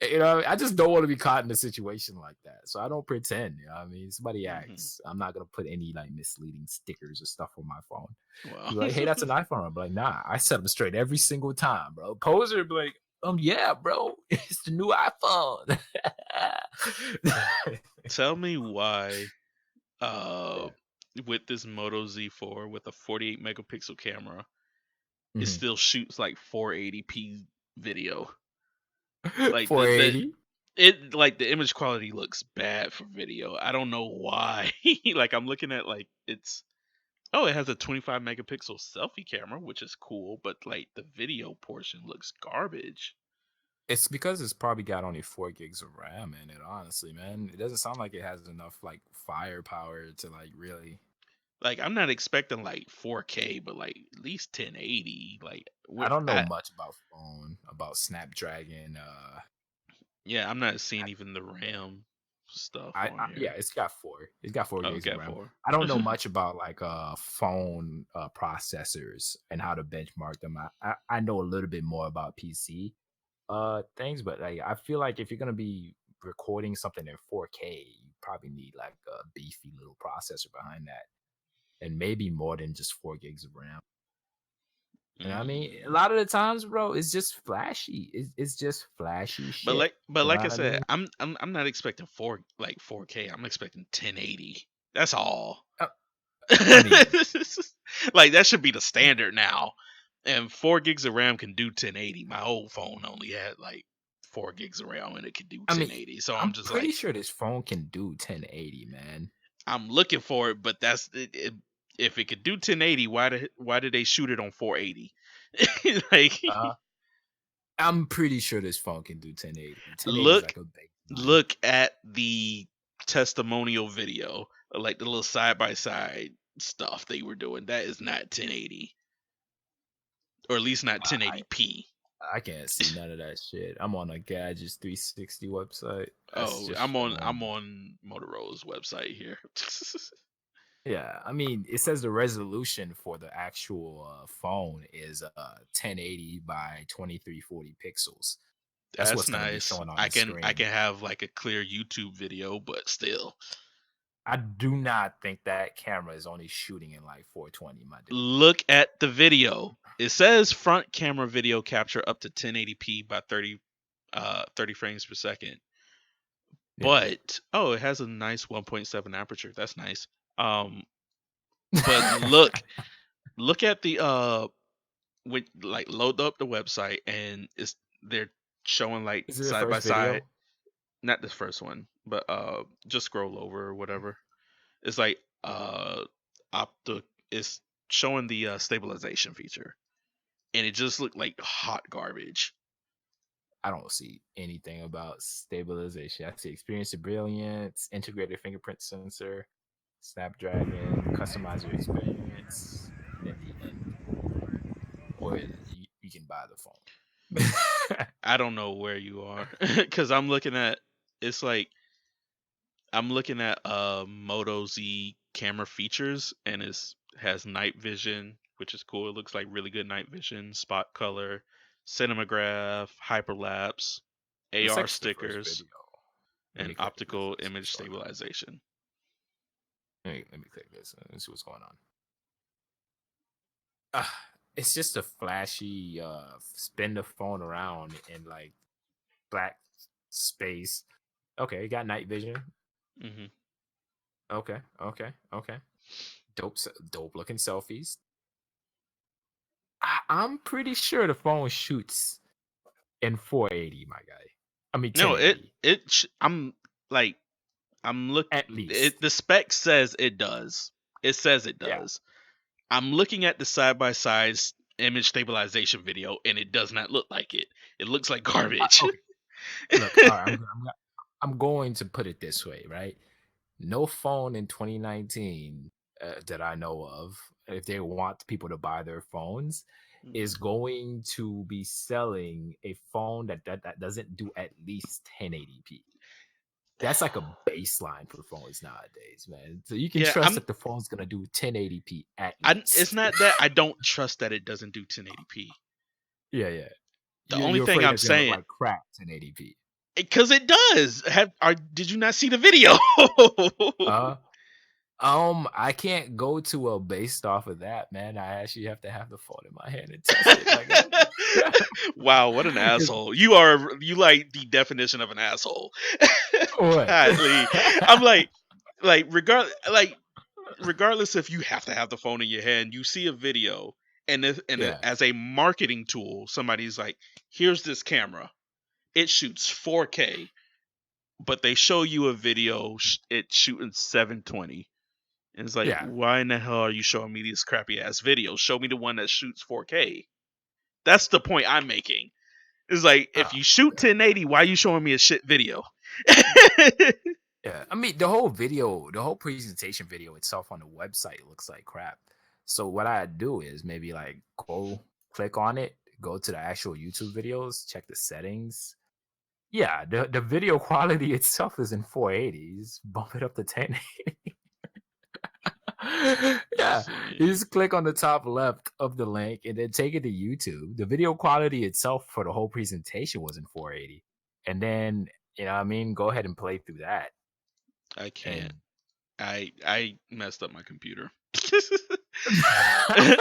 I just don't want to be caught in a situation like that. So I don't pretend. I mean, somebody Mhm. asks, I'm not gonna put any like misleading stickers or stuff on my phone. Wow. Be like, hey, that's an iPhone. I'm like, nah, I set them straight every single time, bro. Poser be like, yeah, bro, it's the new iPhone. Tell me why Yeah. with this Moto Z4 with a 48 megapixel camera, it Mhm. still shoots like 480p video. Like the 480. it like the image quality looks bad for video. I don't know why. Like I'm looking at like it has a 25 megapixel selfie camera, which is cool, but like the video portion looks garbage. It's because it's probably got only 4 gigs of RAM in it. Honestly, man, it doesn't sound like it has enough like firepower to like really. Like I'm not expecting like 4K, but like at least 1080. Like I don't know much about Snapdragon. yeah, I'm not seeing even the RAM stuff I, on I yeah, here. it's got 4. It's got four Oh, gigs of got RAM. four. I don't know much about like phone processors and how to benchmark them. I know a little bit more about PC things, but like I feel like if you're gonna be recording something in 4K, you probably need like a beefy little processor behind that, and maybe more than just 4 gigs of RAM. And I mean, a Mm. lot of the times, bro, it's just flashy. It's just flashy shit. But You know like I what I said, mean? I'm not expecting 4K. I'm expecting 1080. That's all. Uh, I mean, Like that should be the standard now. And 4 gigs of RAM can do 1080. My old phone only had like 4 gigs of RAM and it could do I mean, 1080. So I'm I'm just pretty like, sure this phone can do 1080, man. I'm looking for it, but if it could do 1080, why did they shoot it on 480? Like Uh, I'm pretty sure this phone can do 1080. 1080 is look like a baseline. look at the testimonial video, like the little side by side stuff they were doing. That is not 1080, or at least not I 1080p. I can't see none of that shit. I'm on a Gadgets 360 website. That's Oh, just I'm showing. on Motorola's website here. Yeah, I mean, it says the resolution for the actual phone is 1080 by 2340 pixels. That's That's what's going to be nice. showing on I the can screen. have like a clear YouTube video, but still. I do not think that camera is only shooting in like 420, my dude. Look at the video. It says front camera video capture up to 1080p by 30 frames per second. Yeah. But it has a nice 1.7 aperture. That's nice. Um but look at the when like load up the website and they're showing like Is it the side by first side, video? not the first one, but just scroll over or whatever. It's like opto it's showing the stabilization feature and it just looked like hot garbage. I don't see anything about stabilization. I see experience of brilliance, integrated fingerprint sensor, Snapdragon, customize your experience, and then the end. Or you can buy the phone. I don't know where you are because it's like I'm looking at Moto Z camera features and it's has night vision, which is cool. It looks like really good night vision, spot color, cinematograph, hyperlapse, Looks AR like it's the first stickers, video. Let and me click this optical and see image what's going on. stabilization. Let me click this and see what's going on. It's just a flashy spin the phone around in like black space. Okay, you got night vision. Hmm. Okay. Dope looking selfies. I'm pretty sure the phone shoots in 480, my guy. I mean No, 1080 I'm like I'm look at least. the spec says it does. It says it Yeah. does. I'm looking at the side by side image stabilization video, and it does not look like it. It looks like garbage. Okay. Look, all right. I'm going to put it this way, right? No phone in 2019 that I know of, if they want people to buy their phones, is going to be selling a phone that doesn't do at least 1080p. That's like a baseline for phones nowadays, man. So you can Yeah, trust that the phone's gonna do 1080p at it's least. not that I don't trust that it doesn't do 1080p. Yeah, yeah. The You're only you're thing afraid I'm it's gonna look saying, like crap 1080p. because it does. Did you not see the video? Uh I can't go to a based off of that, man. I actually have to have the phone in my hand and test it, my guy. Wow, what an 'Cause asshole. You like the definition of an asshole. what? Godly. I'm like regardless if you have to have the phone in your hand, you see a video Yeah, as a marketing tool, somebody's like, "Here's this camera. It shoots 4K." But they show you a video it shooting 720. And it's like, yeah. why in the hell are you showing me these crappy ass videos? Show me the one that shoots 4K. That's the point I'm making. It's like, Oh, if you shoot 1080, why are you showing me a shit video? yeah. I mean, the whole video, the whole presentation video itself on the website looks like crap. So what I do is maybe like go click on it, go to the actual YouTube videos, check the settings. Yeah, the video quality itself is in 480s. Bump it up to 1080. Let's Yeah, you see. just click on the top left of the link and then take it to YouTube. The video quality itself for the whole presentation was in 480. And then, you know what I mean? Go ahead and play through that. I can't. And I messed up my computer.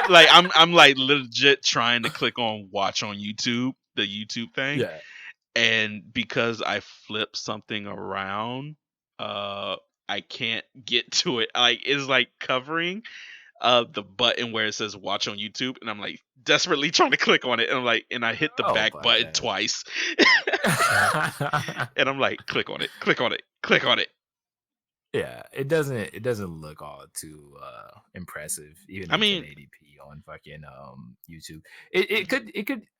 Like I'm like legit trying to click on watch on YouTube, the YouTube thing. yeah. And because I flip something around, uh I can't get to it. Like it's like covering the button where it says watch on YouTube, and I'm like desperately trying to click on it, and I'm like, and I hit the Oh back my button god. twice. And I'm like, click on it, click on it, click on it. Yeah, it doesn't look all too impressive even I in mean, 1080p on fucking YouTube. It could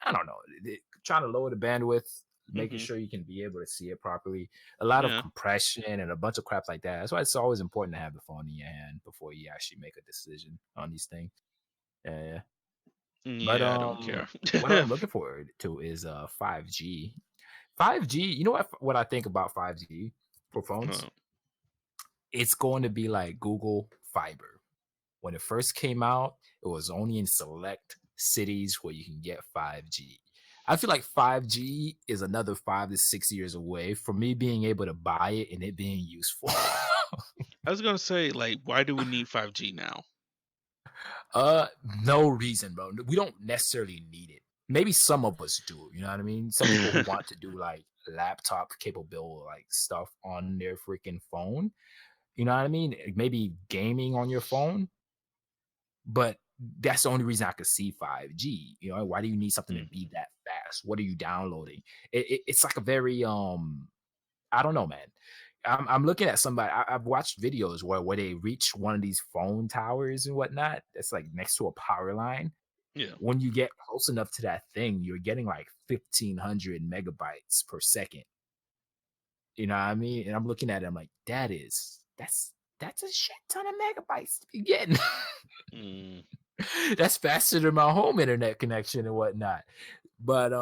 I don't know. Trying to lower the bandwidth, making hmm sure you can be able to see it properly. A lot of yeah, compression and a bunch of crap like that. That's why it's always important to have the phone in your hand before you actually make a decision on these things. Yeah, yeah. But yeah, I don't care. what I'm looking forward to is 5G. 5G, you know what I think about 5G for phones? Uh, It's going to be like Google Fiber. When it first came out, it was only in select cities where you can get 5G. I feel like 5G is another 5 to 6 years away from me being able to buy it and it being useful. I was gonna say, like, why do we need 5G now? uh, no reason, bro. We don't necessarily need it. Maybe some of us do. You know what I mean? Some people who want to do like laptop capable like stuff on their freaking phone. You know what I mean? Maybe gaming on your phone. But that's the only reason I could see 5G. You know, why do you need something to be Mhm. that fast? What are you downloading? It's like a very I don't know, man. I'm looking at somebody. I've watched videos where they reach one of these phone towers and whatnot. That's like next to a power line. Yeah. When you get close enough to that thing, you're getting like 1,500 megabytes per second. You know what I mean? And I'm looking at it. I'm like, that's a shit ton of megabytes to be getting. Mm, That's faster than my home internet connection and whatnot. But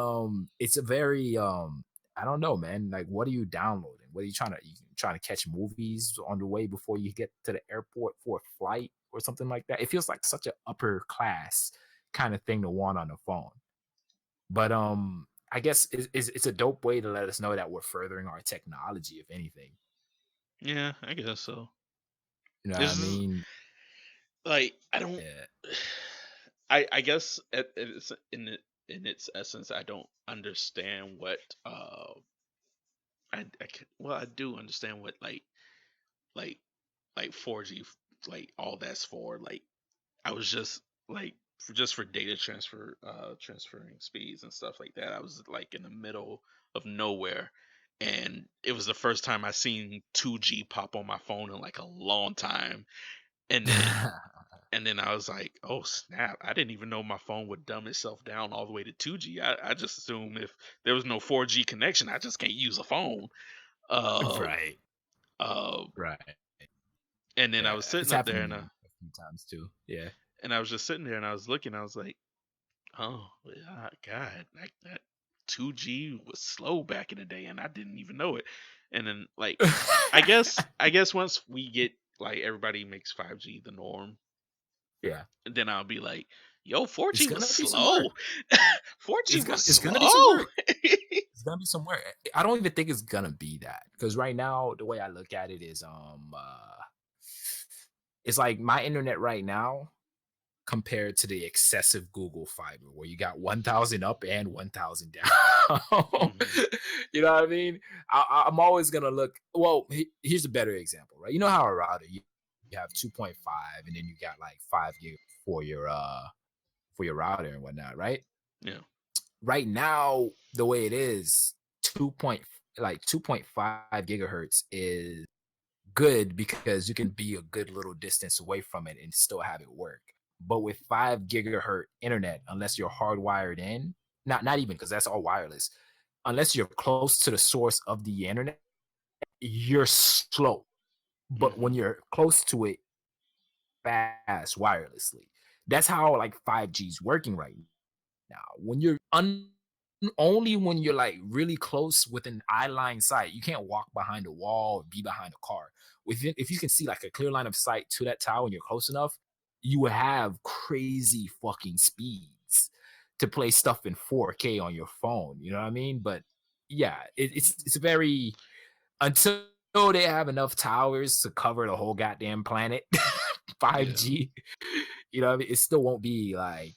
it's a very I don't know, man. Like, what are you downloading? What are you trying to catch movies on the way before you get to the airport for a flight or something like that? It feels like such an upper class kind of thing to want on the phone. But I guess it's a dope way to let us know that we're furthering our technology, if anything. yeah, I guess so. You know what I This is mean? like I don't. Yeah. I guess in its essence, I don't understand what well, I do understand what like like 4G, like all that's for. Like I was just like just for data transferring speeds and stuff like that. I was like in the middle of nowhere, and it was the first time I seen 2G pop on my phone in like a long time. And then I was like, oh snap, I didn't even know my phone would dumb itself down all the way to 2G. I just assumed if there was no 4G connection, I just can't use a phone. um Right. uh, Right. and then I Yeah. was It's sitting up happened there, to me a few times too. Yeah. and I was just sitting there, and I was looking, I was like, oh, God, that 2G was slow back in the day, and I didn't even know it. And then like I guess once we get like everybody makes 5G the norm, Yeah, then I'll be like, yo, it's 4G was gonna be some slow. work. 4G was It's gonna be some slow. work. It's gonna be some work. I don't even think it's gonna be that because right now the way I look at it is it's like my internet right now compared to the excessive Google fiber where you got 1,000 up and 1,000 down. Mhm. You know what I mean? I'm always gonna look. Well, here's a better example, right? You know how a router you have 2.5 and then you got like 5 gig for your router and whatnot, right? Yeah. Right now, the way it is, 2 point like 2.5 gigahertz is good because you can be a good little distance away from it and still have it work. But with 5 gigahertz internet, unless you're hardwired in, not even because that's all wireless, unless you're close to the source of the internet, you're slow. But when Mhm. you're close to it, fast wirelessly. That's how like 5G is working right now. When you're only when you're like really close within eye line sight, you can't walk behind a wall or be behind a car. Within, if you can see like a clear line of sight to that tower and you're close enough, you will have crazy fucking speeds to play stuff in 4K on your phone. You know what I mean? But yeah, it's very until they have enough towers to cover the whole goddamn planet, Yeah. 5G. You know what I mean? It still won't be like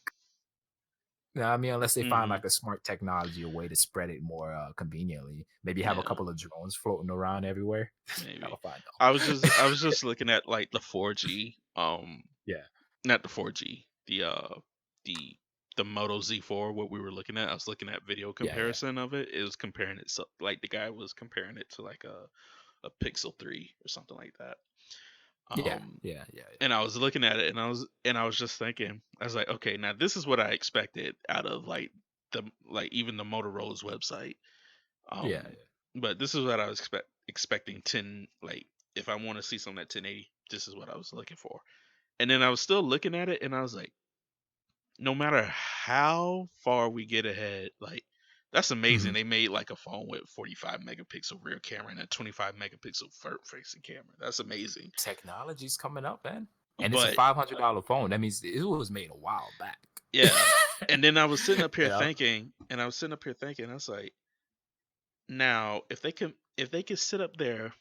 I mean, unless they find Mhm. like a smart technology, a way to spread it more conveniently. Maybe have a Yeah. couple of drones floating around everywhere. That'll Maybe. find I was just looking at like the 4G. Yeah, Not the 4G. The the Moto Z4. What we were looking at. I was looking at video yeah, yeah, comparison of it. It was comparing it. So like the guy was comparing it to like a Pixel 3 or something like that. yeah, Um, yeah, yeah, and I was looking at it, and I was just thinking, I was like, okay, now this is what I expected out of like even the Motorola's website. yeah, Um, but this is what I was expecting 10 like if I want to see something at 1080, this is what I was looking for. And then I was still looking at it, and I was like, no matter how far we get ahead, like that's yeah. amazing. They made like a phone with 45 megapixel rear camera and a 25 megapixel front facing camera. That's amazing. Technology's coming up, man. And it's a But $500 phone. That means it was made a while back. yeah. And then I was sitting up here You know? thinking, I was like, now if they could sit up there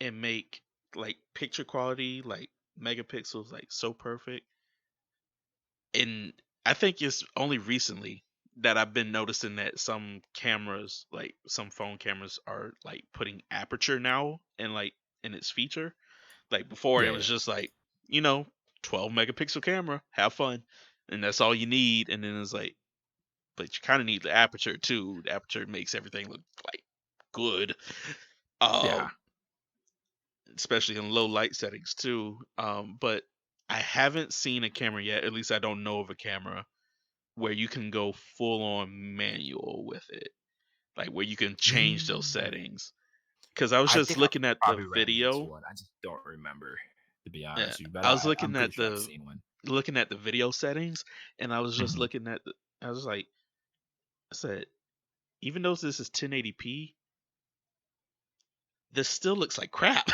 and make like picture quality, like megapixels, like so perfect, and I think it's only recently that I've been noticing that some cameras, like some phone cameras, are like putting aperture now and like in its feature. Like before, it Yeah, was yeah, just like, you know, 12 megapixel camera, have fun, and that's all you need. And then it's like, but you kind of need the aperture too. The aperture makes everything look like good, yeah, um, especially in low light settings too. But I haven't seen a camera yet. At least I don't know of a camera where you can go full on manual with it, like where you can change those Mm. settings. Because I was I just think I looking at the probably ran into video. one. I just don't remember, to be Yeah, honest with you. But I was I'm looking pretty at sure I've the seen one. video settings, and I was just Mhm. looking at I was like, I said, even though this is 1080p, this still looks like crap.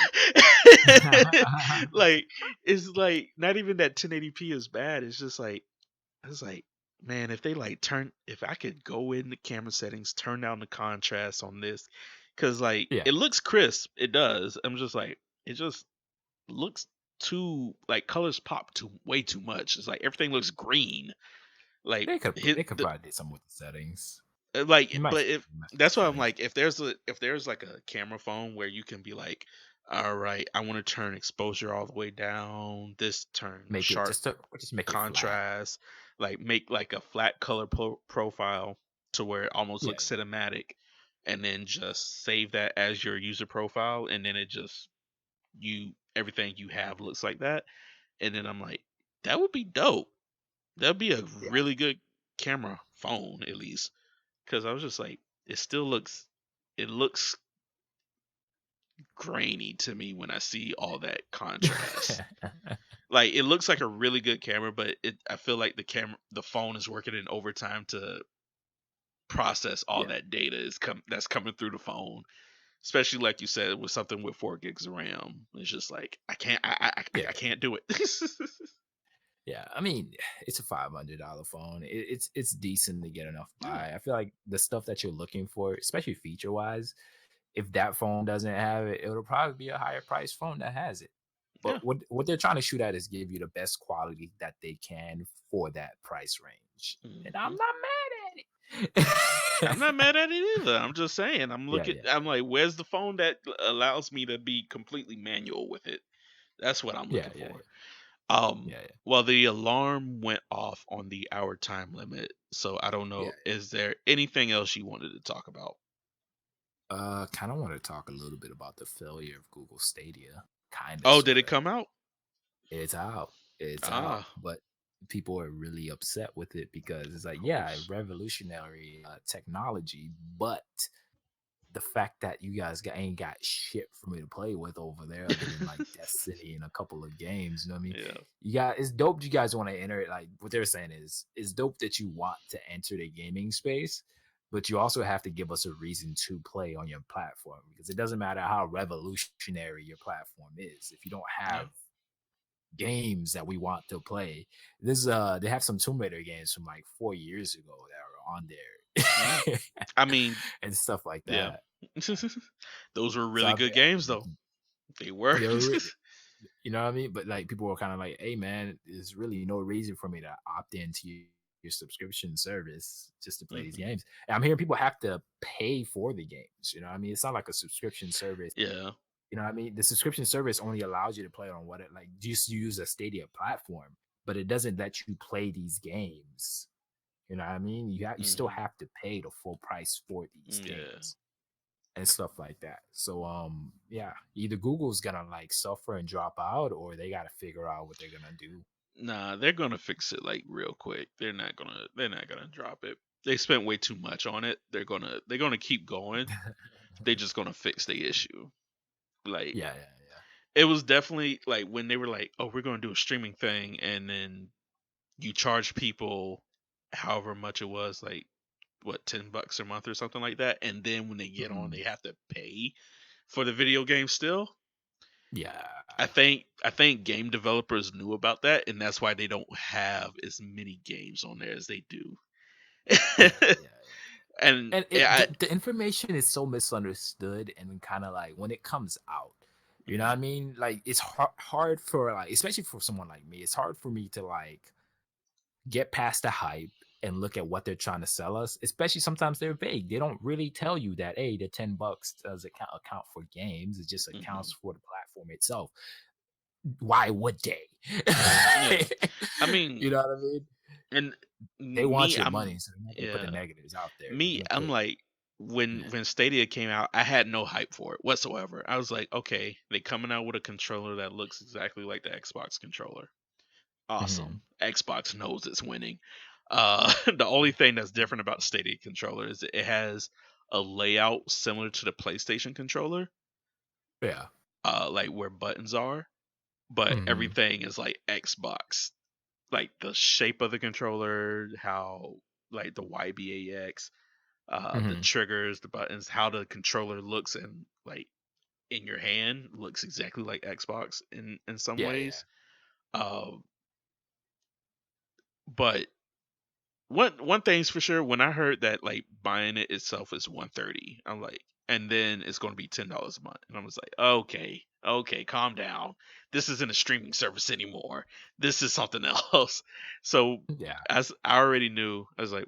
Like it's like not even that 1080p is bad. It's just like I was like, man, if they like if I could go in the camera settings, turn down the contrast on this, because like Yeah, it looks crisp, it does. I'm just like, it just looks too like colors pop too way too much. It's like everything looks green. Like they could probably do something with the settings. You might but see if some mess with that's the why I'm settings. like, if there's like a camera phone where you can be like, all right, I want to turn exposure all the way down, this turn Make it sharp just make it flat. contrast, like make like a flat color profile to where it almost Yeah, looks cinematic, and then just save that as your user profile, and then it just you everything you have looks like that. And then I'm like, that would be dope. That'd be a yeah, really good camera phone at least, because I was just like, it still looks, it looks grainy to me when I see all that contrast. yeah. Like it looks like a really good camera, but I feel like the phone is working in overtime to process all Yeah. that data that's coming through the phone. especially like you said with something with 4 gigs of RAM. It's just like I can't, Yeah, I can't do it. yeah. I mean, it's a $500 phone. It's decent to get enough Yeah, by. I feel like the stuff that you're looking for, especially feature wise, if that phone doesn't have it, it'll probably be a higher price phone that has it. But yeah. what they're trying to shoot at is give you the best quality that they can for that price range. And I'm Hmm. not mad at I'm it. not mad at it either. I'm just saying. Yeah, yeah. I'm like, where's the phone that allows me to be completely manual with it? That's what I'm Yeah, looking yeah, for. yeah. Um, Yeah, well, the alarm went off on the hour time limit, so I don't yeah. know. Is there anything else you wanted to talk about? Kind of want to talk a little bit about the failure of Google Stadia. Kind of, Oh, did sort it of. come out? It's out. It's out. Ah, But people are really upset with it because it's like, of yeah, course. revolutionary technology, but the fact that you guys ain't got shit for me to play with over there other than like Destiny and a couple of games. You know what I mean? Yeah. You got it's dope you guys want to enter it. Like what they're saying is it's dope that you want to enter the gaming space, but you also have to give us a reason to play on your platform because it doesn't matter how revolutionary your platform is. If you don't Yeah. have games that we want to play. They have some Tomb Raider games from like 4 years ago that are on Yeah. there I mean, and stuff like yeah. that. Those were So really good games, though. They were. they were, you know what I mean? But like people were kind of like, hey man, there's really no reason for me to opt into your subscription service just to play these Hmm. games. And I'm hearing people have to pay for the games. You know what I mean? It's not like a subscription service. Yeah. You know what I mean? The subscription service only allows you to play on what it like just use a Stadia platform, but it doesn't let you play these games. You know what I mean? You still Hmm. have to pay the full price for these Yeah. games and stuff like that. So yeah, either Google's gonna like suffer and drop out or they gotta figure out what they're gonna do. Nah, they're gonna fix it like real quick. They're not gonna drop it. They spent way too much on it. They're gonna keep going. They just gonna fix the issue. Like Yeah, yeah, it was definitely like when they were like, "Oh, we're gonna do a streaming thing," and then you charge people however much it was, like what, $10 a month or something like that, and then when they yeah. get on, they have to pay for the video game still. Yeah. I think game developers knew about that, and that's why they don't have as many games on there as they do. Yeah, yeah, yeah. And And yeah, the information is so misunderstood and kind of like when it comes out, you know what I mean? Like it's hard for like especially for someone like me, it's hard for me to like get past the hype and look at what they're trying to sell us. Especially sometimes they're vague. They don't really tell you that hey, the $10 does account for games. It just accounts mhm, for the platform itself. Why would they? yeah. I mean, You know what I mean? and They want me, your money, so they're not gonna put the yeah, negatives out there. They're me, gonna I'm put like, when Stadia came out, I had no hype for it whatsoever. I was like, okay, they coming out with a controller that looks exactly like the Xbox controller. Mhm. Awesome. Xbox knows it's winning. The only thing that's different about the Stadia controller is that it has a layout similar to the PlayStation controller, Yeah. like where buttons are, but Mhm. everything is like Xbox. Like the shape of the controller, how like the YBAX, the Mhm. triggers, the buttons, how the controller looks and like in your hand looks exactly like Xbox in some Yeah, yeah. ways. Uh, but one thing's for sure, when I heard that like buying it itself is 130, I'm like, and then it's going to be $10 a month, and I was like, okay, okay, calm down. This isn't a streaming service anymore. This is something else. So Yeah. as I already knew, I was like,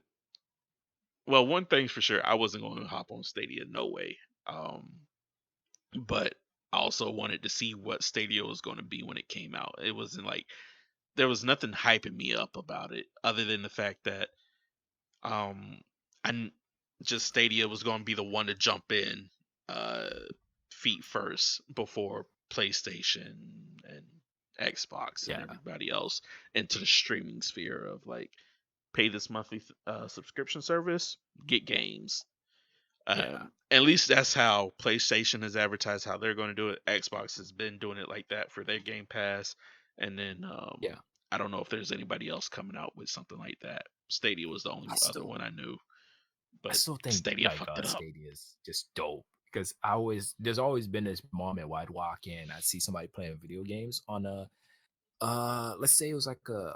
well, one thing's for sure, I wasn't going to hop on Stadia, no way. But I also wanted to see what Stadia was going to be when it came out. It wasn't like there was nothing hyping me up about it, other than the fact that Um, and just Stadia was going to be the one to jump in, uh, feet first before PlayStation and Xbox and Yeah. everybody else into the streaming sphere of like pay this monthly subscription service, get games. Yeah. At least that's how PlayStation has advertised how they're going to do it. Xbox has been doing it like that for their Game Pass, and then Yeah. I don't know if there's anybody else coming out with something like that. Stadia was the only I other still one I knew, I but still think Stadia like fucked it up. Stadia is just dope because there's always been this moment where I'd walk in, I'd see somebody playing video games on a let's say it was like a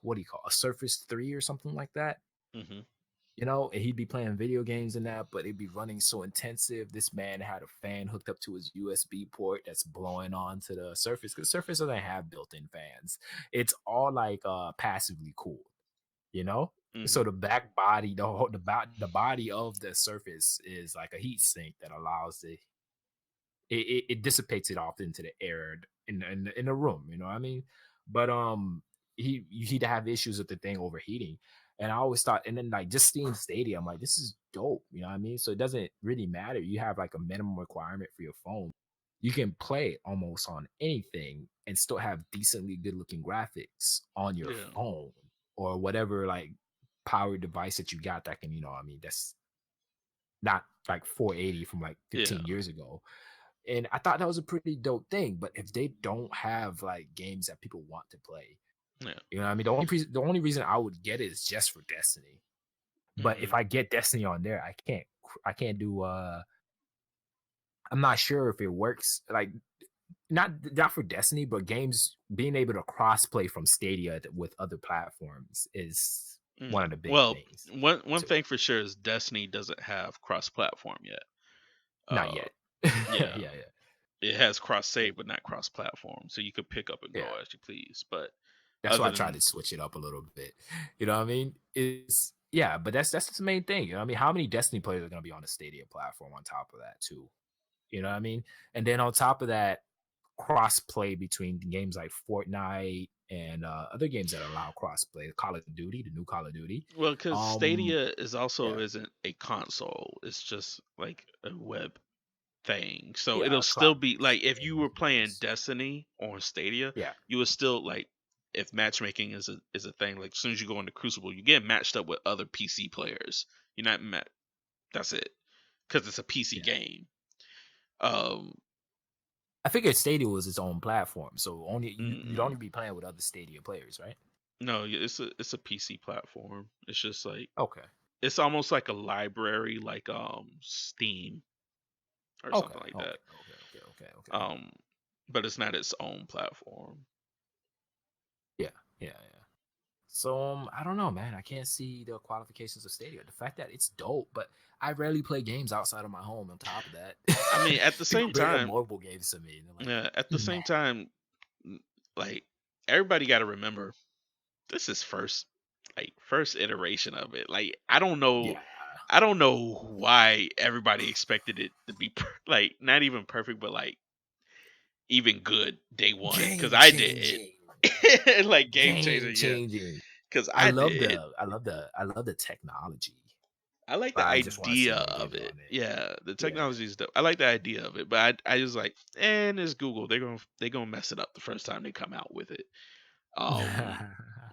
what do you call a Surface 3 or something like that. Hmm. And he'd be playing video games and that, but it'd be running so intensive. This man had a fan hooked up to his USB port that's blowing onto the Surface because Surface doesn't have built-in fans. It's all like passively cooled, you know. So Hmm. the back body, the body of the Surface is like a heat sink that allows it dissipates it off into the air in the room. You know what I mean? But he'd have issues with the thing overheating, and I always thought, and then like just seeing Stadia, I'm like, this is dope. You know what I mean? So it doesn't really matter. You have like a minimum requirement for your phone. You can play almost on anything and still have decently good looking graphics on your Yeah. phone or whatever like power device that you got that can, I mean, that's not like 480 from like Yeah. 15 years ago. And I thought that was a pretty dope thing. But if they don't have like games that people want to play, Yeah. you know what I mean? The only reason I would get it is just for Destiny. But if Hmm. I get Destiny on there, I can't do I'm not sure if it works like not for Destiny, but games being able to cross play from Stadia with other platforms is one of the big Well, things one to thing it. for sure is Destiny doesn't have cross-platform yet. Not Uh, yet. yeah, Yeah, it has cross-save, yeah. but not cross-platform, so you could pick up and Yeah. go as you please. But That's why other I tried than to switch it up a little bit. You know what I mean? It's yeah, but that's the main thing. You know what I mean? How many Destiny players are gonna be on the Stadia platform on top of that too? You know what I mean? And then on top of that, cross play between games like Fortnite and other games that allow cross play, Call of Duty, the new Call of Duty. well, because Um, Stadia is also yeah, isn't a console; it's just like a web thing. So it'll yeah, still cloud be like based if you were playing games. Destiny on Stadia, Yeah, you would still like if matchmaking is a thing. Like as soon as you go into Crucible, you get matched up with other PC players. You're not met. That's it, because it's a PC yeah. game. Um, I figured Stadia was its own platform, so only you'd mm-mm. only be playing with other Stadia players, right? No, it's a PC platform. It's just like Okay, it's almost like a library, like Steam or okay, something like that. okay, okay. Um, but it's not its own platform. Yeah, yeah. So I don't know, man. I can't see the qualifications of Stadia. The fact that it's dope, but I rarely play games outside of my home. On top of that, I mean, at the people same bring up time, mobile games to me, and they're like, at the nah. same time, like everybody got to remember this is first iteration of it. Like Yeah, I don't know why everybody expected it to be like not even perfect, but like even good day one because game I did changing, like game changer, game yeah, changing. because I I love did. the technology, I like but the I just want to see idea what they of do it. on it. Yeah, the Yeah. technology is dope. I like the idea of it, but I just like, and it's Google. They're gonna mess it up the first time they come out with it. Um,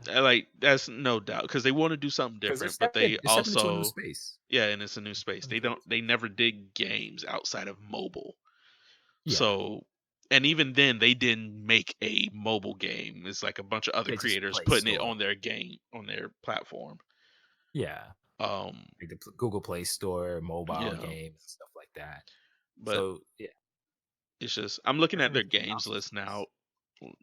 I like that's no doubt because they want to do something Because different, but they they're stepping into a new also space. yeah, and it's a new space. They never did games outside of mobile. Yeah, So, and even then, they didn't make a mobile game. It's like a bunch of other they just creators Play putting it Store. on their game on their platform. Yeah, Um, like the Google Play Store, mobile yeah, games, stuff like that. but So yeah, it's just I'm looking at definitely their keep the games options list close.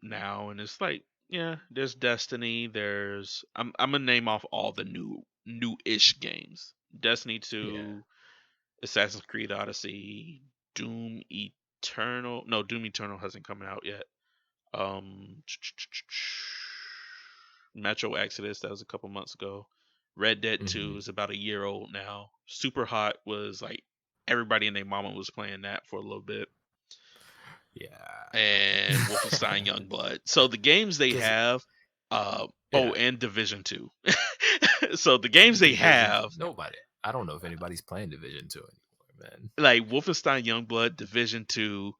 now, and it's like yeah, there's Destiny. There's I'm gonna name off all the new-ish games: Destiny Yeah. 2, Assassin's Creed Odyssey, Doom Eternal. No, Doom Eternal hasn't come out yet. Um, Metro Exodus, that was a couple months ago. Red Dead 2 Hmm. is about a year old now. Super Hot was like everybody and their mama was playing that for a little bit. And Yeah. Wolfenstein Youngblood. So the games they Because have, yeah, and Division 2. So the games they Division. have, Nobody. I don't know if anybody's playing Division 2 anymore, man. like Wolfenstein Youngblood, Division 2,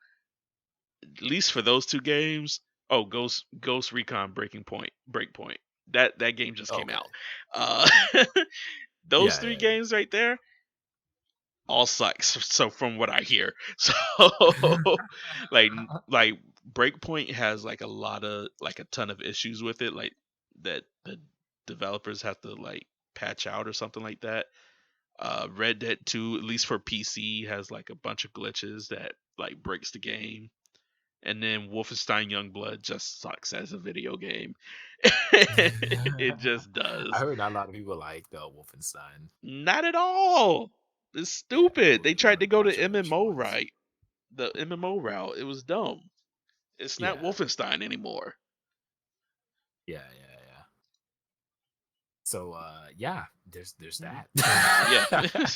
at least for those two games. Oh, Ghost Recon Breakpoint. That game just came Okay. out. Uh, those three Yeah. games right there all sucks. So from what I hear, so like like Breakpoint has like a lot of like a ton of issues with it, like that the developers have to like patch out or something like that. Red Dead 2, at least for PC, has like a bunch of glitches that like breaks the game. And then Wolfenstein Youngblood just sucks as a video game. It just I does. heard not a lot of people like the Wolfenstein. Not at all. It's Yeah, stupid. They tried to go the watch your MMO ones. right. The MMO route. It was dumb. It's not Yeah, Wolfenstein anymore. yeah. So yeah, there's that. Yeah.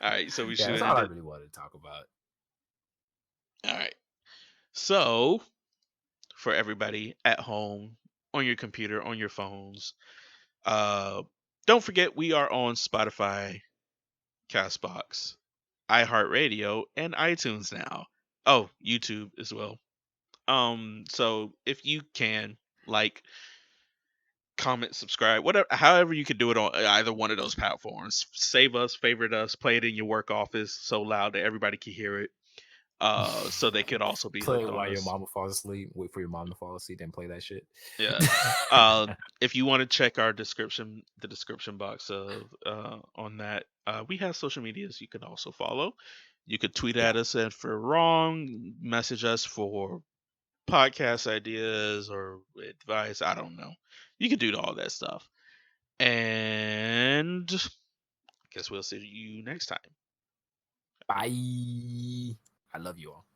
All right, so we Yeah, should that's all end I it. really wanted to talk about. All right. So, for everybody at home, on your computer, on your phones, don't forget we are on Spotify, Castbox, iHeartRadio, and iTunes now. Oh, YouTube as well. So if you can, like, comment, subscribe, whatever, however you can do it on either one of those platforms. Save us, favorite us, play it in your work office so loud that everybody can hear it. So they could also be Play hooked it on while your us. mama falls asleep. Wait for your mom to fall asleep, then play that shit. Yeah. If you want to check our description, the description box of on that, we have social medias you can also follow. You could tweet Yeah. at us if we're wrong, message us for podcast ideas or advice. I don't know. You can do all that stuff. And I guess we'll see you next time. Bye. I love you all.